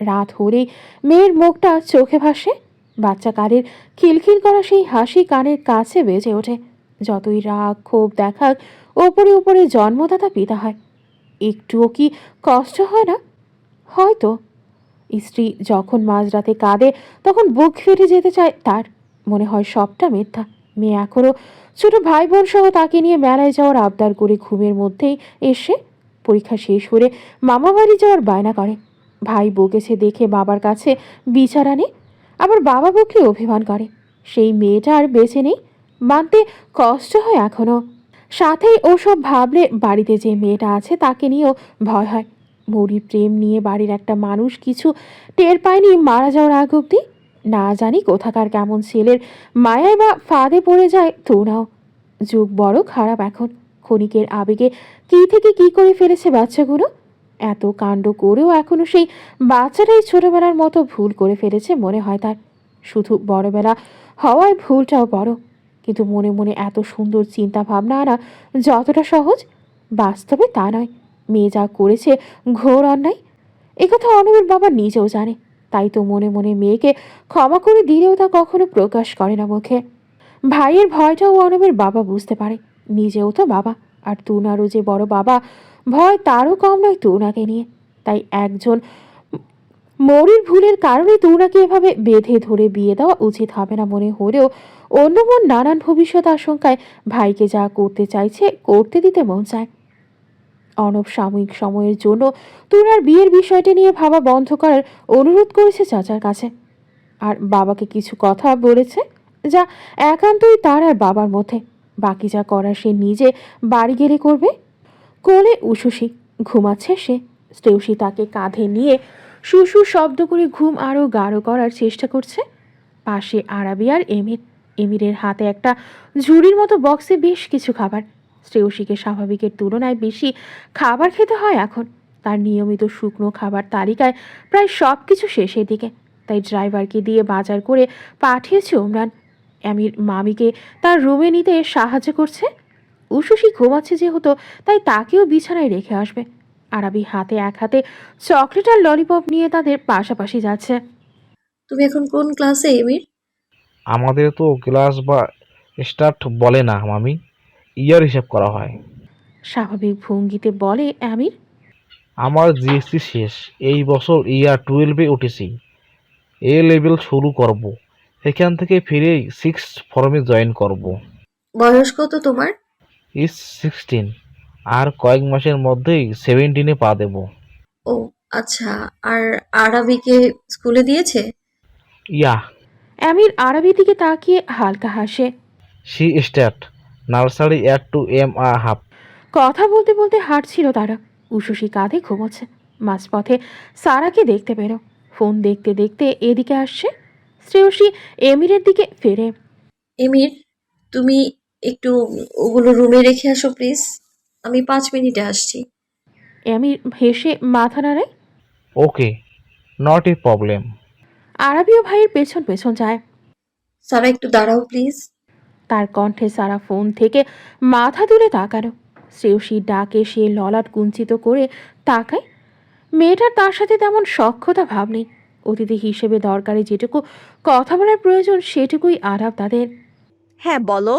রাত হলেই মেয়ের মুখটা চোখে ভাসে। বাচ্চা কালের খিলখিল করা সেই হাসি কানের কাছে বেজে ওঠে। যতই রাগ ক্ষোভ দেখাক, ওপরে ওপরে জন্মদাতা পিতা হয়। একটুও কি কষ্ট হয় না? হয়তো। স্ত্রী যখন মাঝরাতে কাঁদে তখন বুক ফেটে যেতে চায় তার। মনে হয় সবটা মিথ্যা। মেয়ে এখনো ছোট ভাই বোন সহ তাকে নিয়ে মেলায় যাওয়ার আবদার করে ঘুমের মধ্যেই এসে পরীক্ষা শেষ করে মামা বাড়ি যাওয়ার বায়না করে। ভাই বকেছে দেখে বাবার কাছে বিচার আনে, আবার বাবা বকে অভিমান করে। সেই মেয়েটা আর বেঁচে নেই, মানতে কষ্ট হয় এখনো। সাথেই ওসব ভাবলে বাড়িতে যে মেয়েটা আছে তাকে নিয়েও ভয় হয়। মৌরির প্রেম নিয়ে বাড়ির একটা মানুষ কিছু টের পায়নি মারা যাওয়ার আগ অব্দি। না জানি কোথাকার কেমন ছেলের মায়ায় বা ফাঁদে পড়ে যায় তোরাও। যুগ বড় খারাপ এখন। ক্ষণিকের আবেগে কী থেকে কী করে ফেলেছে বাচ্চাগুলো। এত কাণ্ড করেও এখনো সেই বাচ্চাটাই ছোটবেলার মতো ভুল করে ফেলেছে মনে হয় তার। শুধু বড়বেলা হওয়ায় ভুলটাও বড়, কিন্তু মনে মনে এত সুন্দর চিন্তা ভাবনা আনা যতটা সহজ, বাস্তবে তা নয়। মেয়ে যা করেছে ঘোর অন্যায়, একথা অর্ণবের বাবা নিজেও জানে। তাই তো মনে মনে মেয়েকে ক্ষমা করে দিলেও তা কখনো প্রকাশ করে না মুখে। ভাইয়ের ভয়টাও অর্ণবের বাবা বুঝতে পারে, নিজেও তো বাবা, আর তুনারও যে বড় বাবা, ভয় তারও কম নয় তুনাকে নিয়ে। তাই একজন মরির ভুলের কারণে তুনাকে এভাবে বেঁধে ধরে বিয়ে দেওয়া উচিত হবে না মনে হলেও অন্য মন নানান ভবিষ্যৎ আশঙ্কায় ভাইকে যা করতে চাইছে করতে দিতে মন চায়। অর্ণব সাময়িক সময়ের জন্য তুনার বিয়ের বিষয়টি নিয়ে ভাবা বন্ধ করার অনুরোধ করেছে চাচার কাছে, আর বাবাকে কিছু কথা বলেছে যা একান্তই তার আর বাবার মধ্যে। বাকি যা করার সে নিজে বাড়ি গেলে করবে। কোলে উশুসি ঘুমাচ্ছে সে। শ্রেয়সী তাকে কাঁধে নিয়ে সুসু শব্দ করে ঘুম আরও গাঢ় করার চেষ্টা করছে। পাশে আরাবি আর এমিরের হাতে একটা ঝুড়ির মতো বক্সে বেশ কিছু খাবার। শ্রেয়সীকে স্বাভাবিকের তুলনায় বেশি খাবার খেতে হয় এখন। তার নিয়মিত শুকনো খাবার তালিকায় প্রায় সব কিছু শেষের দিকে, তাই ড্রাইভারকে দিয়ে বাজার করে পাঠিয়েছে ওমরান। আমির মামিকে তার রুমে নিতে সাহায্য করছে। উশুসি ঘুমাচ্ছে যেহেতু, তাই তাকেও বিছানায় রেখে আসবে। আরাবি হাতে এক হাতে চকলেট আর ললিপপ নিয়ে তাদের পাশাপাশি যাচ্ছে। তুমি এখন কোন ক্লাসে এমির? আমাদের তো ক্লাস বা স্টার্ট বলে না মামি, ইয়ার হিসাব করা হয়। স্বাভাবিক ভঙ্গিতে বলে আমির। আমার জিএসসি শেষ, এই বছর ইয়ার 12-এ উঠেছি, এ লেভেল শুরু করব, এখান থেকে ফিরেই 6 ফর্মে জয়েন করব। বয়স কত তোমার? ইস 16, আর কয়েক মাসের মধ্যেই 17-এ পা দেব। ও আচ্ছা, আর আরাবিকে স্কুলে দিয়েছে? ইয়া, আমির আরবির দিকে তাকিয়ে হালকা হাসে। She start nursery at two am a half. কথা বলতে বলতে হাঁটছিল তারা। উশুসি কাঁধে ঘুমোচ্ছে। মাঝপথে সারাকে দেখতে পেল, ফোন দেখতে দেখতে এদিকে আসছে। শ্রেয়সী এমিরের দিকে ফেরে। এমির, তুমি একটু ওগুলো রুমে রেখে আসো প্লিজ, আমি 5 মিনিটে আসছি। এমির হেসে মাথা নাড়ায়। ওকে, নট এ প্রবলেম। আরবিও ভাইয়ের পেছন পেছন যায়। সারা একটু দাঁড়াও প্লিজ। তার কণ্ঠে সারা ফোন থেকে মাথা তুলে তাকালো। শ্রেয়সীর ডাকে সে ললাট কুঞ্চিত করে তাকায়। মেয়েটার তার সাথে তেমন সখ্যতা ভাব নেই। অতিথি হিসেবে দরকারি যেটুকু কথা বলার প্রয়োজন সেটুকুই আরাব তাদের। হ্যাঁ বলো।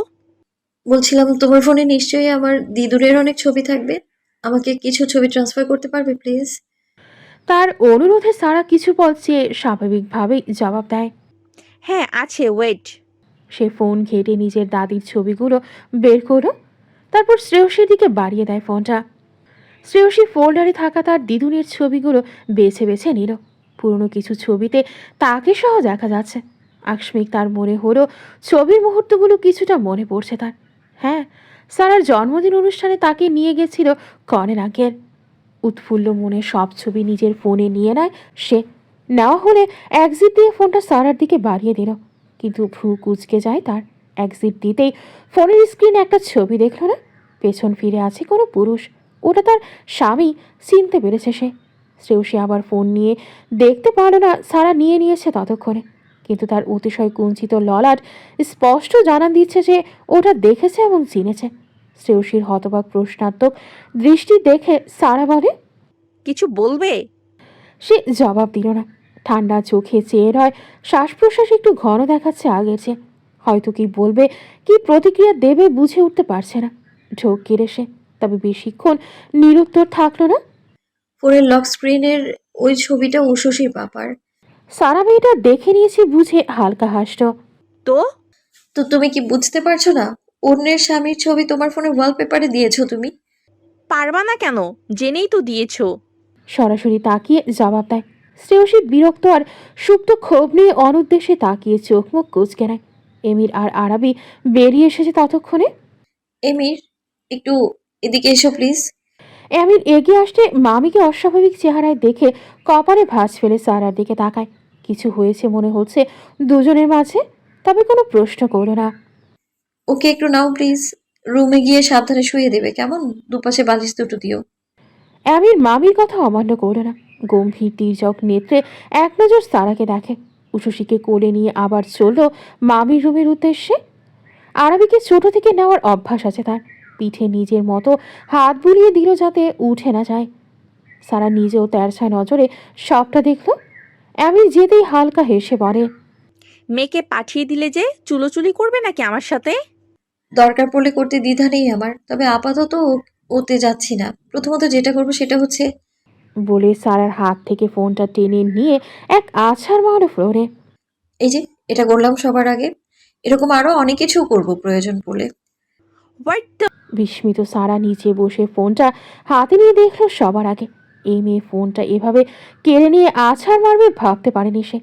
বলছিলাম তোমার ফোনে নিশ্চয়ই আমার দিদুরের অনেক ছবি থাকবে, আমাকে কিছু ছবি ট্রান্সফার করতে পারবে প্লিজ? তার অনুরোধে সারা কিছু পল চেয়ে স্বাভাবিকভাবেই জবাব দেয়। হ্যাঁ আছে, ওয়েট। সে ফোন ঘেটে নিজের দাদির ছবিগুলো বের করলো, তারপর শ্রেয়সীর দিকে বাড়িয়ে দেয় ফোনটা। শ্রেয়সী ফোল্ডারে থাকা তার দিদুনের ছবিগুলো বেছে বেছে নিল। পুরনো কিছু ছবিতে তাকে সহ দেখা যাচ্ছে। আকস্মিক তার মনে হলো ছবির মুহূর্তগুলো কিছুটা মনে পড়ছে তার। হ্যাঁ, সারার জন্মদিন অনুষ্ঠানে তাকে নিয়ে গেছিল কনের আঙ্কেল। উৎফুল্ল মনে সব ছবি নিজের ফোনে নিয়ে নেয় সে। নেওয়া হলে এক্সিট দিয়ে ফোনটা সারার দিকে বাড়িয়ে দিল, কিন্তু ভ্রু কুচকে যায় তার। এক্সিট দিতেই ফোনের স্ক্রিনে একটা ছবি দেখল না, পেছন ফিরে আছে কোনো পুরুষ। ওটা তার স্বামী, চিনতে পেরেছে সে। শ্রেয়সী আবার ফোন নিয়ে দেখতে পারল না সারা নিয়ে নিয়েছে ততক্ষণে, কিন্তু তার অতিশয় কুঞ্চিত ললাট স্পষ্ট জানান দিচ্ছে যে ওটা দেখেছে এবং চিনেছে। শ্রেয়সীর হতবাক প্রশ্নাত্মক দৃষ্টি দেখে সারা বলে, কিছু বলবে? সে জবাব দিল না। ঠান্ডা চোখে চেয়ে রয়, শ্বাস প্রশ্বাস একটু ঘন দেখাচ্ছে আগের চেয়ে। হয়তো কি বলবে, কি প্রতিক্রিয়া দেবে বুঝে উঠতে পারছে না। ঢোক গেড়ে সে, তবে বেশিক্ষণ নিরুত্তর থাকলো না। ফোনের লক স্ক্রিনের ওই ছবিটা উশুসির পাপার। সারা মেয়েটা দেখে নিয়েছে বুঝে হালকা হাসল। তো তো তুমি কি বুঝতে পারছো না? অন্যের স্বামীর ছবি তোমার ফোনে ওয়ালপেপারে দিয়েছো তুমি। পারবা না কেন? জেনেই তো দিয়েছো। সরাসরি তাকিয়ে জবাব দেয়। শ্রেয়সী বিরক্ত আর সুপ্ত ক্ষোভ নিয়ে অনুদ্দেশ্যে তাকিয়ে চোখ মুখ কুচকে নেয়। এমির আর আরাবি বেরিয়ে এসেছে ততক্ষণে। এমির, একটু এদিকে এসো প্লিজ। এমির এগিয়ে আসতে মামিকে অস্বাভাবিক চেহারায় দেখে কপালে ভাঁজ ফেলে সারার দিকে তাকায়। কিছু হয়েছে মনে হচ্ছে দুজনের মাঝে, তবে কোনো প্রশ্ন করো না। ওকে একটু নাও প্লিজ, রুমে গিয়ে সাবধানে শুয়ে দেবে কেমন? দুপাশে বালিশ দুটো দিও। আমির মামির কথা অমান্য করল না। গম্ভীর তির্যক নেত্রে এক নজর সারাকে দেখে। উশুসিকে কোলে নিয়ে আবার চলল মামির রুমের উদ্দেশ্যে। আরবিকে ছোট থেকে নেওয়ার অভ্যাস আছে তার। পিঠে নিজের মতো হাত বুলিয়ে দিল যাতে উঠে না যায়। সারা নিজেও তেরছা নজরে সবটা দেখল। আমির যেতেই হালকা হেসে বলে, মেয়েকে পাঠিয়ে দিলে যে চুলোচুলি করবে নাকি আমার সাথে? দরকার পড়লে করতে দ্বিধা নেই আমার, তবে আপাতত ওতে যাচ্ছি না। প্রথমত যেটা করবো সেটা হচ্ছে বলে সারার হাত থেকে ফোনটা টেনে নিয়ে এক আছাড় মারল ফ্লোরে। এই যে এটা করলাম সবার আগে, এরকম আরো অনেক কিছু করব প্রয়োজন পড়লে। হোয়াট দ্য বিস্মিত সারা নিচে বসে ফোনটা হাতে নিয়ে দেখল সবার আগে। এই মেয়ে ফোনটা এভাবে কেড়ে নিয়ে আছাড় মারবে ভাবতে পারেনি সে।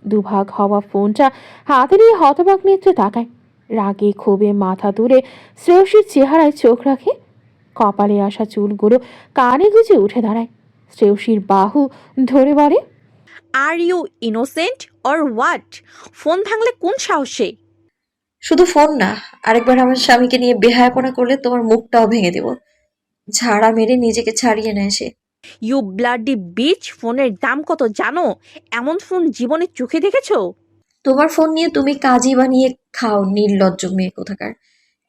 দুভাগ হওয়া ফোনটা হাতে নিয়ে হতবাক নেত্রে তাকায়। রাগে ক্ষোভে মাথা তুলে শ্রেয়সীর চেহারায় চোখ রাখে। কপালে আসা চুলগুলো কানে গুজে উঠে দাঁড়ায়। শ্রেয়সীর বাহু ধরে বলে, are you innocent or what? Phone ভাঙলে কোন সাহসে? শুধু ফোন না, আরেকবার আমার স্বামীকে নিয়ে বেহায়াপনা করলে তোমার মুখটাও ভেঙে দেব। ঝাড়া মেরে নিজেকে ছাড়িয়ে নেয় সে। You bloody beach! ফোনের দাম কত জানো? এমন ফোন জীবনে চোখে দেখেছো? তোমার ফোন নিয়ে তুমি কাজই বানিয়ে খাও, নির্লজ্জ মেয়ে কোথাকার।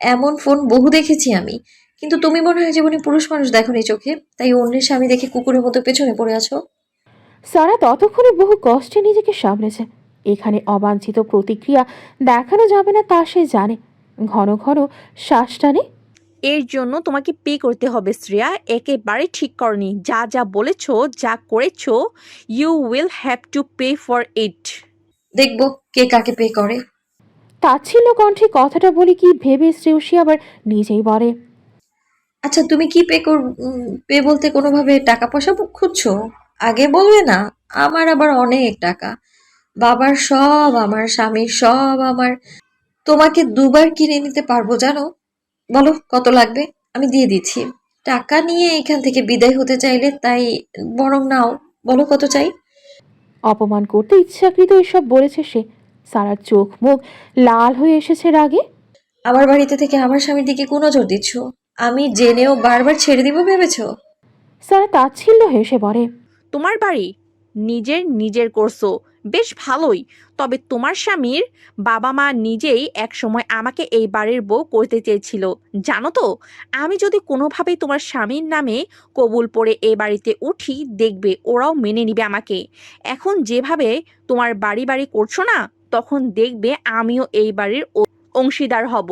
এমন ফোন বহু দেখেছি আমি, কিন্তু তুমি মনে হয় জীবনে পুরুষ মানুষ দেখোনি চোখে, তাই অন্যের স্বামী দেখে কুকুরের মতো পেছনে পড়ে আছো। সারা ততক্ষণে বহু কষ্টে নিজেকে সামলেছে। এখানে অবাঞ্ছিত প্রতিক্রিয়া দেখানো যাবে না তা সে জানে। ঘন ঘন শ্বাস টানে। এর জন্য তোমাকে পে করতে হবে শ্রেয়া, একেবারে ঠিক করনি। যা যা বলেছো, যা করেছো, you will have to pay for it. দেখবো কে কাকে পে করে। তাচ্ছিল্য কণ্ঠে কথাটা বলে কি ভেবে শ্রেয়সী আবার নিজেই বলে, আচ্ছা তুমি কি পে বলতে কোনোভাবে টাকা পয়সা খুঁজছো? আগে বলবে না। আমার আবার অনেক টাকা, বাবার সব আমার, স্বামীর সব আমার। তোমাকে দুবার কিনে নিতে পারবো জানো। বলো কত লাগবে, আমি দিয়ে দিচ্ছি। টাকা নিয়ে এখান থেকে বিদায় হতে চাইলে তাই বরং নাও, বলো কত চাই। অপমান করতে ইচ্ছাকৃত এসব বলেছে সে। সারার চোখ মুখ লাল হয়ে এসেছে রাগে। আমার বাড়িতে থেকে আমার স্বামীর দিকে কোন নজর দিচ্ছ? আমি জেনেও বারবার ছেড়ে দিব ভেবেছো? সারা তাচ্ছিল্য হেসে বলে, তোমার বাড়ি নিজের করছো, বেশ ভালোই। তবে তোমার স্বামীর বাবা মা নিজেই একসময় আমাকে এই বাড়ির বউ করতে চেয়েছিল, জানো তো? আমি যদি কোনোভাবেই তোমার স্বামীর নামে কবুল পড়ে এ বাড়িতে উঠি, দেখবে ওরাও মেনে নিবে আমাকে। এখন যেভাবে তোমার বাড়ি বাড়ি করছো না, তখন দেখবে আমিও এই বাড়ির অংশীদার হব।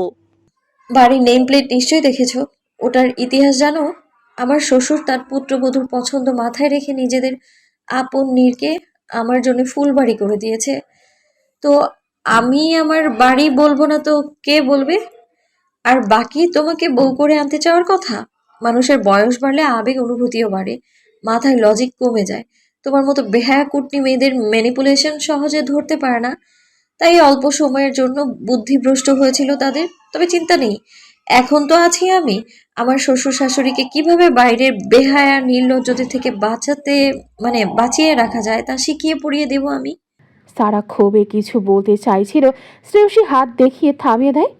বাড়ির নেম প্লেট নিশ্চয়ই দেখেছো। ওটার ইতিহাস জানো? আমার শ্বশুর তার পুত্রবধূর পছন্দ মাথায় রেখে নিজেদের আপন নীরকে আমার জন্য ফুল বাড়ি করে দিয়েছে। তো আমি আমার বাড়ি বলবো না তো কে বলবে? আর বাকি তোমাকে বউ করে আনতে চাওয়ার কথা। মানুষের বয়স বাড়লে আবেগ অনুভূতিও বাড়ে, মাথায় লজিক কমে যায়। তোমার মতো বেহায়া কুটনি মেয়েদের ম্যানিপুলেশন সহজে ধরতে পারে না, তাই অল্প সময়ের জন্য বুদ্ধিভ্রষ্ট হয়েছিল তাদের। তবে চিন্তা নেই, এখন তো আছি আমি। আমার শ্বশুর শাশুড়িকে কিভাবে বাইরের বেহায়া নির্লজ্জদের থেকে বাঁচিয়ে রাখা যায় তা শিখিয়ে পড়িয়ে দেব আমি। সারা ক্ষোভে কিছু বলতে চাইছিল, শ্রেয়সী হাত দেখিয়ে থামিয়ে দেয়।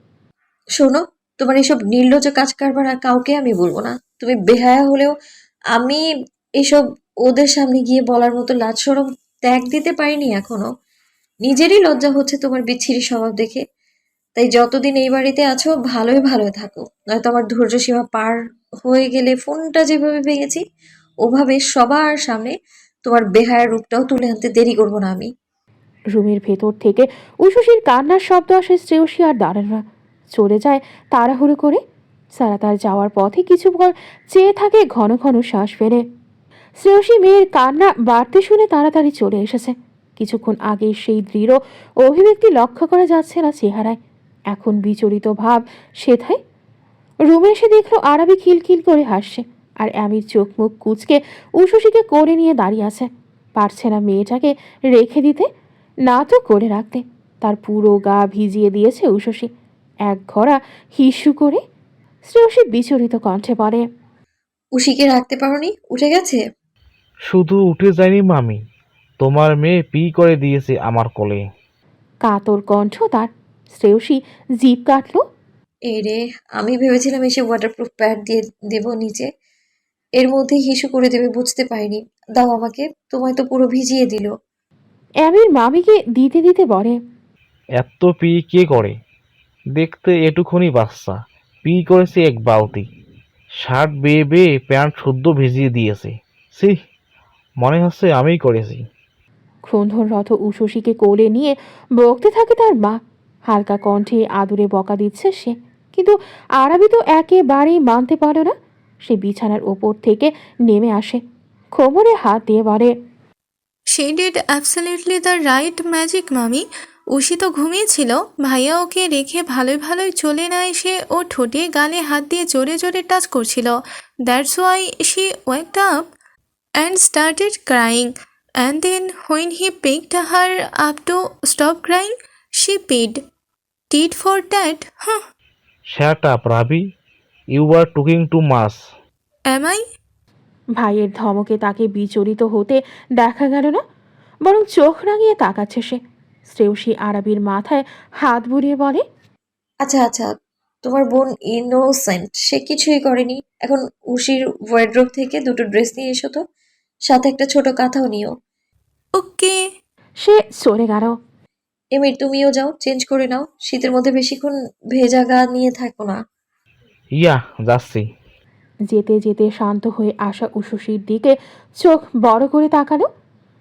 শোনো, তোমার এসব নির্লজ্জ কাজ কারবার আর কাউকে আমি বলবো না। তুমি বেহায়া হলেও আমি এসব ওদের সামনে গিয়ে বলার মতো লাজ শরম ত্যাগ দিতে পারিনি এখনো। নিজেরই লজ্জা হচ্ছে তোমার বিচ্ছিরি স্বভাব দেখে। তাই যতদিন এই বাড়িতে আছো ভালোই থাকো, নয়তো আমার ধৈর্য সীমা পার হয়ে গেলে ফোনটা যেভাবে ভেঙেছি ওভাবে সবার সামনে তোমার বেহায়া রূপটাও তুলে আনতে দেরি করবো না আমি। রুমের ভেতর থেকে উষসীর কান্নার শব্দ আসে। শ্রেয়সী আর দাঁড়ান না, চলে যায় তাড়াহুড়ো করে। সারা তার যাওয়ার পথে কিছুক্ষণ চেয়ে থাকে, ঘন ঘন শ্বাস ফেলে। শ্রেয়সী মেয়ের কান্না বাড়তে শুনে তাড়াতাড়ি চলে এসেছে। কিছুক্ষণ আগে সেই দৃঢ় অভিব্যক্তি লক্ষ্য করা যাচ্ছে না চেহারায়। এখন বিচলিত ভাব সেথায়। রুমে এসে দেখলো আরবি খিলখিল করে হাসছে, আর আমির চোখ মুখ কুচকে উষসীকে কোলে নিয়ে দাঁড়িয়ে আছে। পারছে না মেয়েটাকে রেখে দিতে, না তো করে রাখতে। তার পুরো গা ভিজিয়ে দিয়েছে উষসী, এক ঘরা হিসু করে। শ্রেয়সী বিচলিত কণ্ঠে বলে, উশিকে রাখতে পারোনি, উঠে গেছে। শুধু উঠে যায়নি মামি, তোমার মেয়ে পি করে দিয়েছে আমার কোলে। কাতর কণ্ঠ তার। শ্রেয়সী জিভ কাটল। এই রে, আমি ভেবেছিলাম এসে ওয়াটারপ্রুফ প্যাড দিয়ে দেবো নিচে, এর মধ্যে হিসু করে দেবে, বুঝতে পারিনি। দাও আমাকে, তোমায় তো পুরো ভিজিয়ে দিল। আমির মামিকে দিতে দিতে বলে, এত পি কে করে? দেখতে এটুকুনি বাচ্চা, পি করেছে এক বালতি, শার্ট বেয়ে বেয়ে প্যান্ট শুদ্ধ ভিজিয়ে দিয়েছে। সি, মনে হচ্ছে আমিই করেছি। ক্রন্দনরত উশসীকে কোলে নিয়ে বকতে থাকে তার মা। হালকা কণ্ঠে আদুরে বকা দিচ্ছে সে, কিন্তু আরবি তো একেবারেই মানতে পারে না। সে বিছানার ওপর থেকে নেমে আসে, কোমরে হাত দিয়ে বলে, She did absolutely the right magic, মামি। উষি তো ঘুমিয়েছিল, ভাইয়া ওকে রেখে ভালোই ভালোই চলে না এসে ও ঠোঁটে গালে হাত দিয়ে জোরে জোরে টাচ করছিল। That's why she waked up and started crying. And then when he picked her up to stop crying, she peed. Tit for tat, huh? Shut up Rabi, you are talking too much. Am I? ভাইয়ের ধমকে তাকে বিচলিত হতে দেখা গেল না, বরং চোখ রাঙিয়ে তাকাচ্ছে সে। শ্রেয়সী আরবির মাথায় হাত বুলিয়ে বলে, আচ্ছা আচ্ছা, তোমার বোন ইনোসেন্ট, সে কিছুই করেনি। এখন উশির ওয়ার্ড্রোব থেকে দুটো ড্রেস নিয়ে এসো তো, সাথে একটা ছোট কাঁথাও নিও। Okay. সে চলে গেল। এমির, তুমিও যাও, চেঞ্জ করে নাও। শীতের মধ্যে বেশিক্ষণ ভেজা গা নিয়ে থাকো না। ইয়া, যাচ্ছি। যেতে যেতে শান্ত হয়ে আসা উশসীর দিকে চোখ বড় করে তাকালো,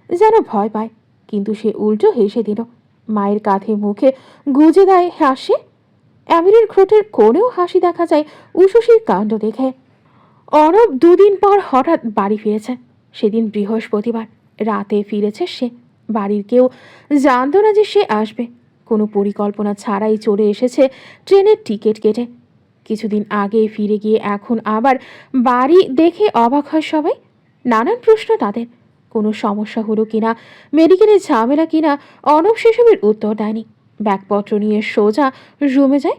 যেন ভয় পায়, কিন্তু সে উল্টো হেসে দিল। মায়ের কাঁধে মুখে গুজে দেয় হাসে। আমিরের ঠোঁটের কোণেও হাসি দেখা যায় উশসীর কাণ্ড দেখে। অরব দুদিন পর হঠাৎ বাড়ি ফিরেছে। সেদিন বৃহস্পতিবার রাতে ফিরেছে সে। বাড়ির কেউ জানতো না যে সে আসবে। কোনো পরিকল্পনা ছাড়াই চলে এসেছে ট্রেনের টিকিট কেটে। কিছুদিন আগে ফিরে গিয়ে এখন আবার বাড়ি দেখে অবাক হয় সবাই। নানান প্রশ্ন তাদের, কোনো সমস্যা হলো কিনা, মেডিকেলের ঝামেলা কিনা, অনব সেসবের উত্তর দেয়নি। ব্যাগপত্র নিয়ে সোজা রুমে যায়।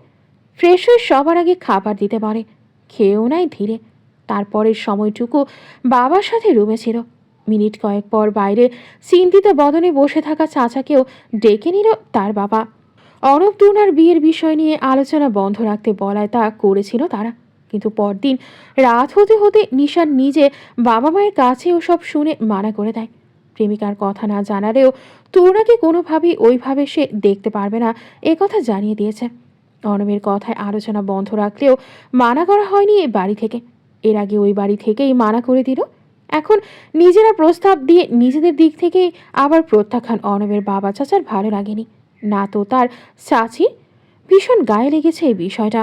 ফ্রেশ হয়ে সবার আগে খাবার দিতে পারে, খেয়েও নেয় ধীরে। তারপরের সময়টুকু বাবার সাথে রুমে ছিল। মিনিট কয়েক পর বাইরে চিন্তিত বদনে বসে থাকা চাচাকেও ডেকে নিল তার বাবা। অনব তুনার বিয়ের বিষয় নিয়ে আলোচনা বন্ধ রাখতে বলায় তা করেছিল তারা, কিন্তু পরদিন রাত হতে হতে নিশান নিজে বাবা মায়ের কাছে ওসব শুনে মানা করে দেয়। প্রেমিকার কথা না জানালেও তুনাকে কোনোভাবেই ওইভাবে সে দেখতে পারবে না এ কথা জানিয়ে দিয়েছে। অনবের কথায় আলোচনা বন্ধ রাখলেও মানা করা হয়নি এ বাড়ি থেকে। এর আগে ওই বাড়ি থেকেই মানা করে দিল। এখন নিজেরা প্রস্তাব দিয়ে নিজেদের দিক থেকেই আবার প্রত্যাখ্যান। অনবের বাবা চাচার ভালো লাগেনি, না তো তার চাচির। ভীষণ গায়ে লেগেছে এই বিষয়টা।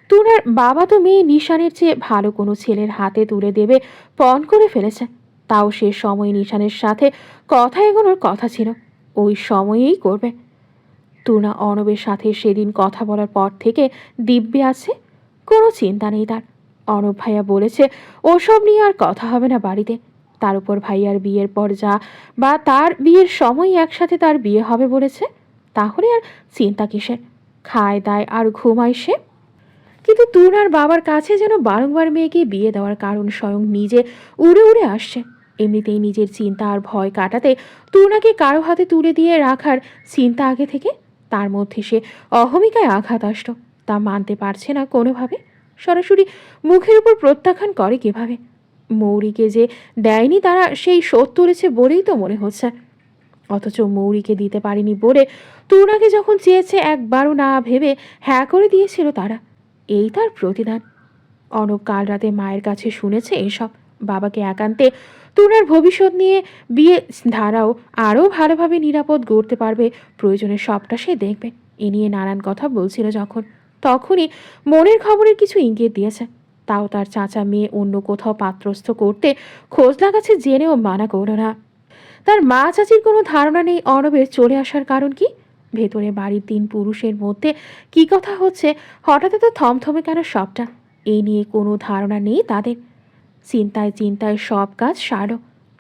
তুনার বাবা তো মেয়ে নিশানের চেয়ে ভালো কোনো ছেলের হাতে তুলে দেবে পণ করে ফেলেছে। তাও সে সময় নিশানের সাথে কথা এগোনোর কথা ছিল, ওই সময়েই করবে। তুনা অনবের সাথে সেদিন কথা বলার পর থেকে দিব্যে আছে, কোনো চিন্তা নেই তার। অনব ভাইয়া বলেছে ওসব নিয়ে আর কথা হবে না বাড়িতে। তার উপর ভাইয়ার বিয়ের পর যা বা তার বিয়ের সময় একসাথে তার বিয়ে হবে বলেছে, তাহলে আর চিন্তা কিসের? খায় দায় আর ঘুমায় সে। কিন্তু তুনার বাবার কাছে যেন বারংবার মেয়েকে বিয়ে দেওয়ার কারণ স্বয়ং নিজে উড়ে উড়ে আসছে। এমনিতেই নিজের চিন্তা আর ভয় কাটাতে তুনাকে কারো হাতে তুলে দিয়ে রাখার চিন্তা আগে থেকে। তার মধ্যে সে অহমিকায় আঘাত আসত, তা মানতে পারছে না কোনোভাবে। সরাসরি মুখের উপর প্রত্যাখ্যান করে কিভাবে? মৌরিকে যে দেয়নি তারা সেই শোধ তুলেছে বলেই তো মনে হচ্ছে। অথচ মৌরিকে দিতে পারেনি বলে তুনাকে যখন চেয়েছে একবারও না ভেবে হ্যাঁ করে দিয়েছিল তারা। এই তার প্রতিদান। অনব কাল রাতে মায়ের কাছে শুনেছে এসব। বাবাকে একান্তে তুনার ভবিষ্যৎ নিয়ে বিয়ে ধারাও আরও ভালোভাবে নিরাপদ গড়তে পারবে, প্রয়োজনে সবটা সে দেখবে, এ নিয়ে নানান কথা বলছিল যখন, তখনই মনের খবরের কিছু ইঙ্গিত দিয়েছে। তাও তার চাচা মেয়ে অন্য কোথাও পাত্রস্থ করতে খোঁজ লাগাচ্ছে জেনেও মানা করল না। তার মা চাচির কোনো ধারণা নেই অনবের চলে আসার কারণ কি। ভেতরে বাড়ির 3 পুরুষের মধ্যে কি কথা হচ্ছে, হঠাৎ তো থমথমে কেন সবটা, এই নিয়ে কোনো ধারণা নেই তাদের। চিন্তায় চিন্তায় সব কাজ সারল।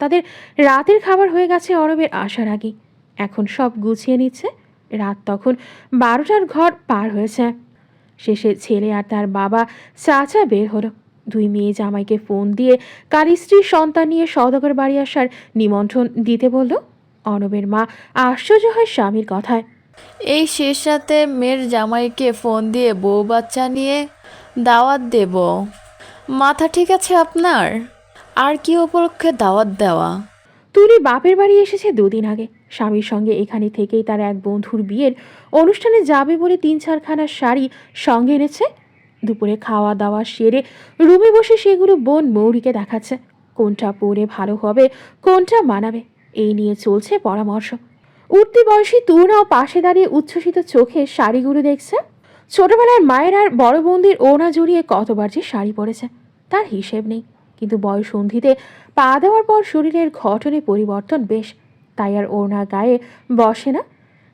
তাদের রাতের খাবার হয়ে গেছে অরবের আসার আগে। এখন সব গুছিয়ে নিচ্ছে। রাত তখন 12টার ঘর পার হয়েছে। শেষে ছেলে আর তার বাবা চাচা বের হলো। 2 মেয়ে জামাইকে ফোন দিয়ে কার স্ত্রীর সন্তান নিয়ে সওদাগর বাড়ি আসার নিমন্ত্রণ দিতে বলল। অনবের মা আশ্চর্য হয় স্বামীর কথায়। এই শেষ রাতে মেয়ের জামাইকে ফোন দিয়ে বউ বাচ্চা নিয়ে দাওয়াত দেব, মাথা ঠিক আছে আপনার? আর কি উপলক্ষে দাওয়াত দেওয়া? তুলি বাপের বাড়ি এসেছে 2 দিন আগে। স্বামীর সঙ্গে এখানে থেকেই তার এক বন্ধুর বিয়ের অনুষ্ঠানে যাবে বলে 3-4খানা শাড়ি সঙ্গে এনেছে। দুপুরে খাওয়া দাওয়া সেরে রুমে বসে সেগুলো বোন মৌরিকে দেখাচ্ছে, কোনটা পরে ভালো হবে, কোনটা মানাবে, এই নিয়ে চলছে পরামর্শ। উঠতি বয়সী তুনাও পাশে দাঁড়িয়ে উচ্ছ্বসিত চোখে শাড়িগুলো দেখছে। ছোটবেলার মায়ের আর বড় বোনদের ওড়না জড়িয়ে কতবার যে শাড়ি পরেছে তার হিসেব নেই, কিন্তু বয়সন্ধিতে পা দেওয়ার পর শরীরের গঠনে পরিবর্তন বেশ, তাই আর ওড়না গায়ে বসে না।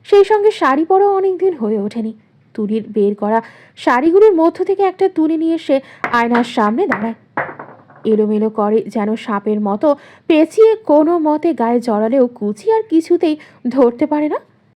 সেই সঙ্গে শাড়ি পরাও অনেকদিন হয়ে ওঠেনি। তুলির বের করা শাড়িগুলোর মধ্য থেকে একটা তুলে নিয়ে সে আয়নার সামনে দাঁড়ায়। এলোমেলো করে যেন সাপের মতো পেঁচিয়ে কোনো মতে গায়ে জড়ালেও কুচি আর কিছুতেই ধরতে পারে না।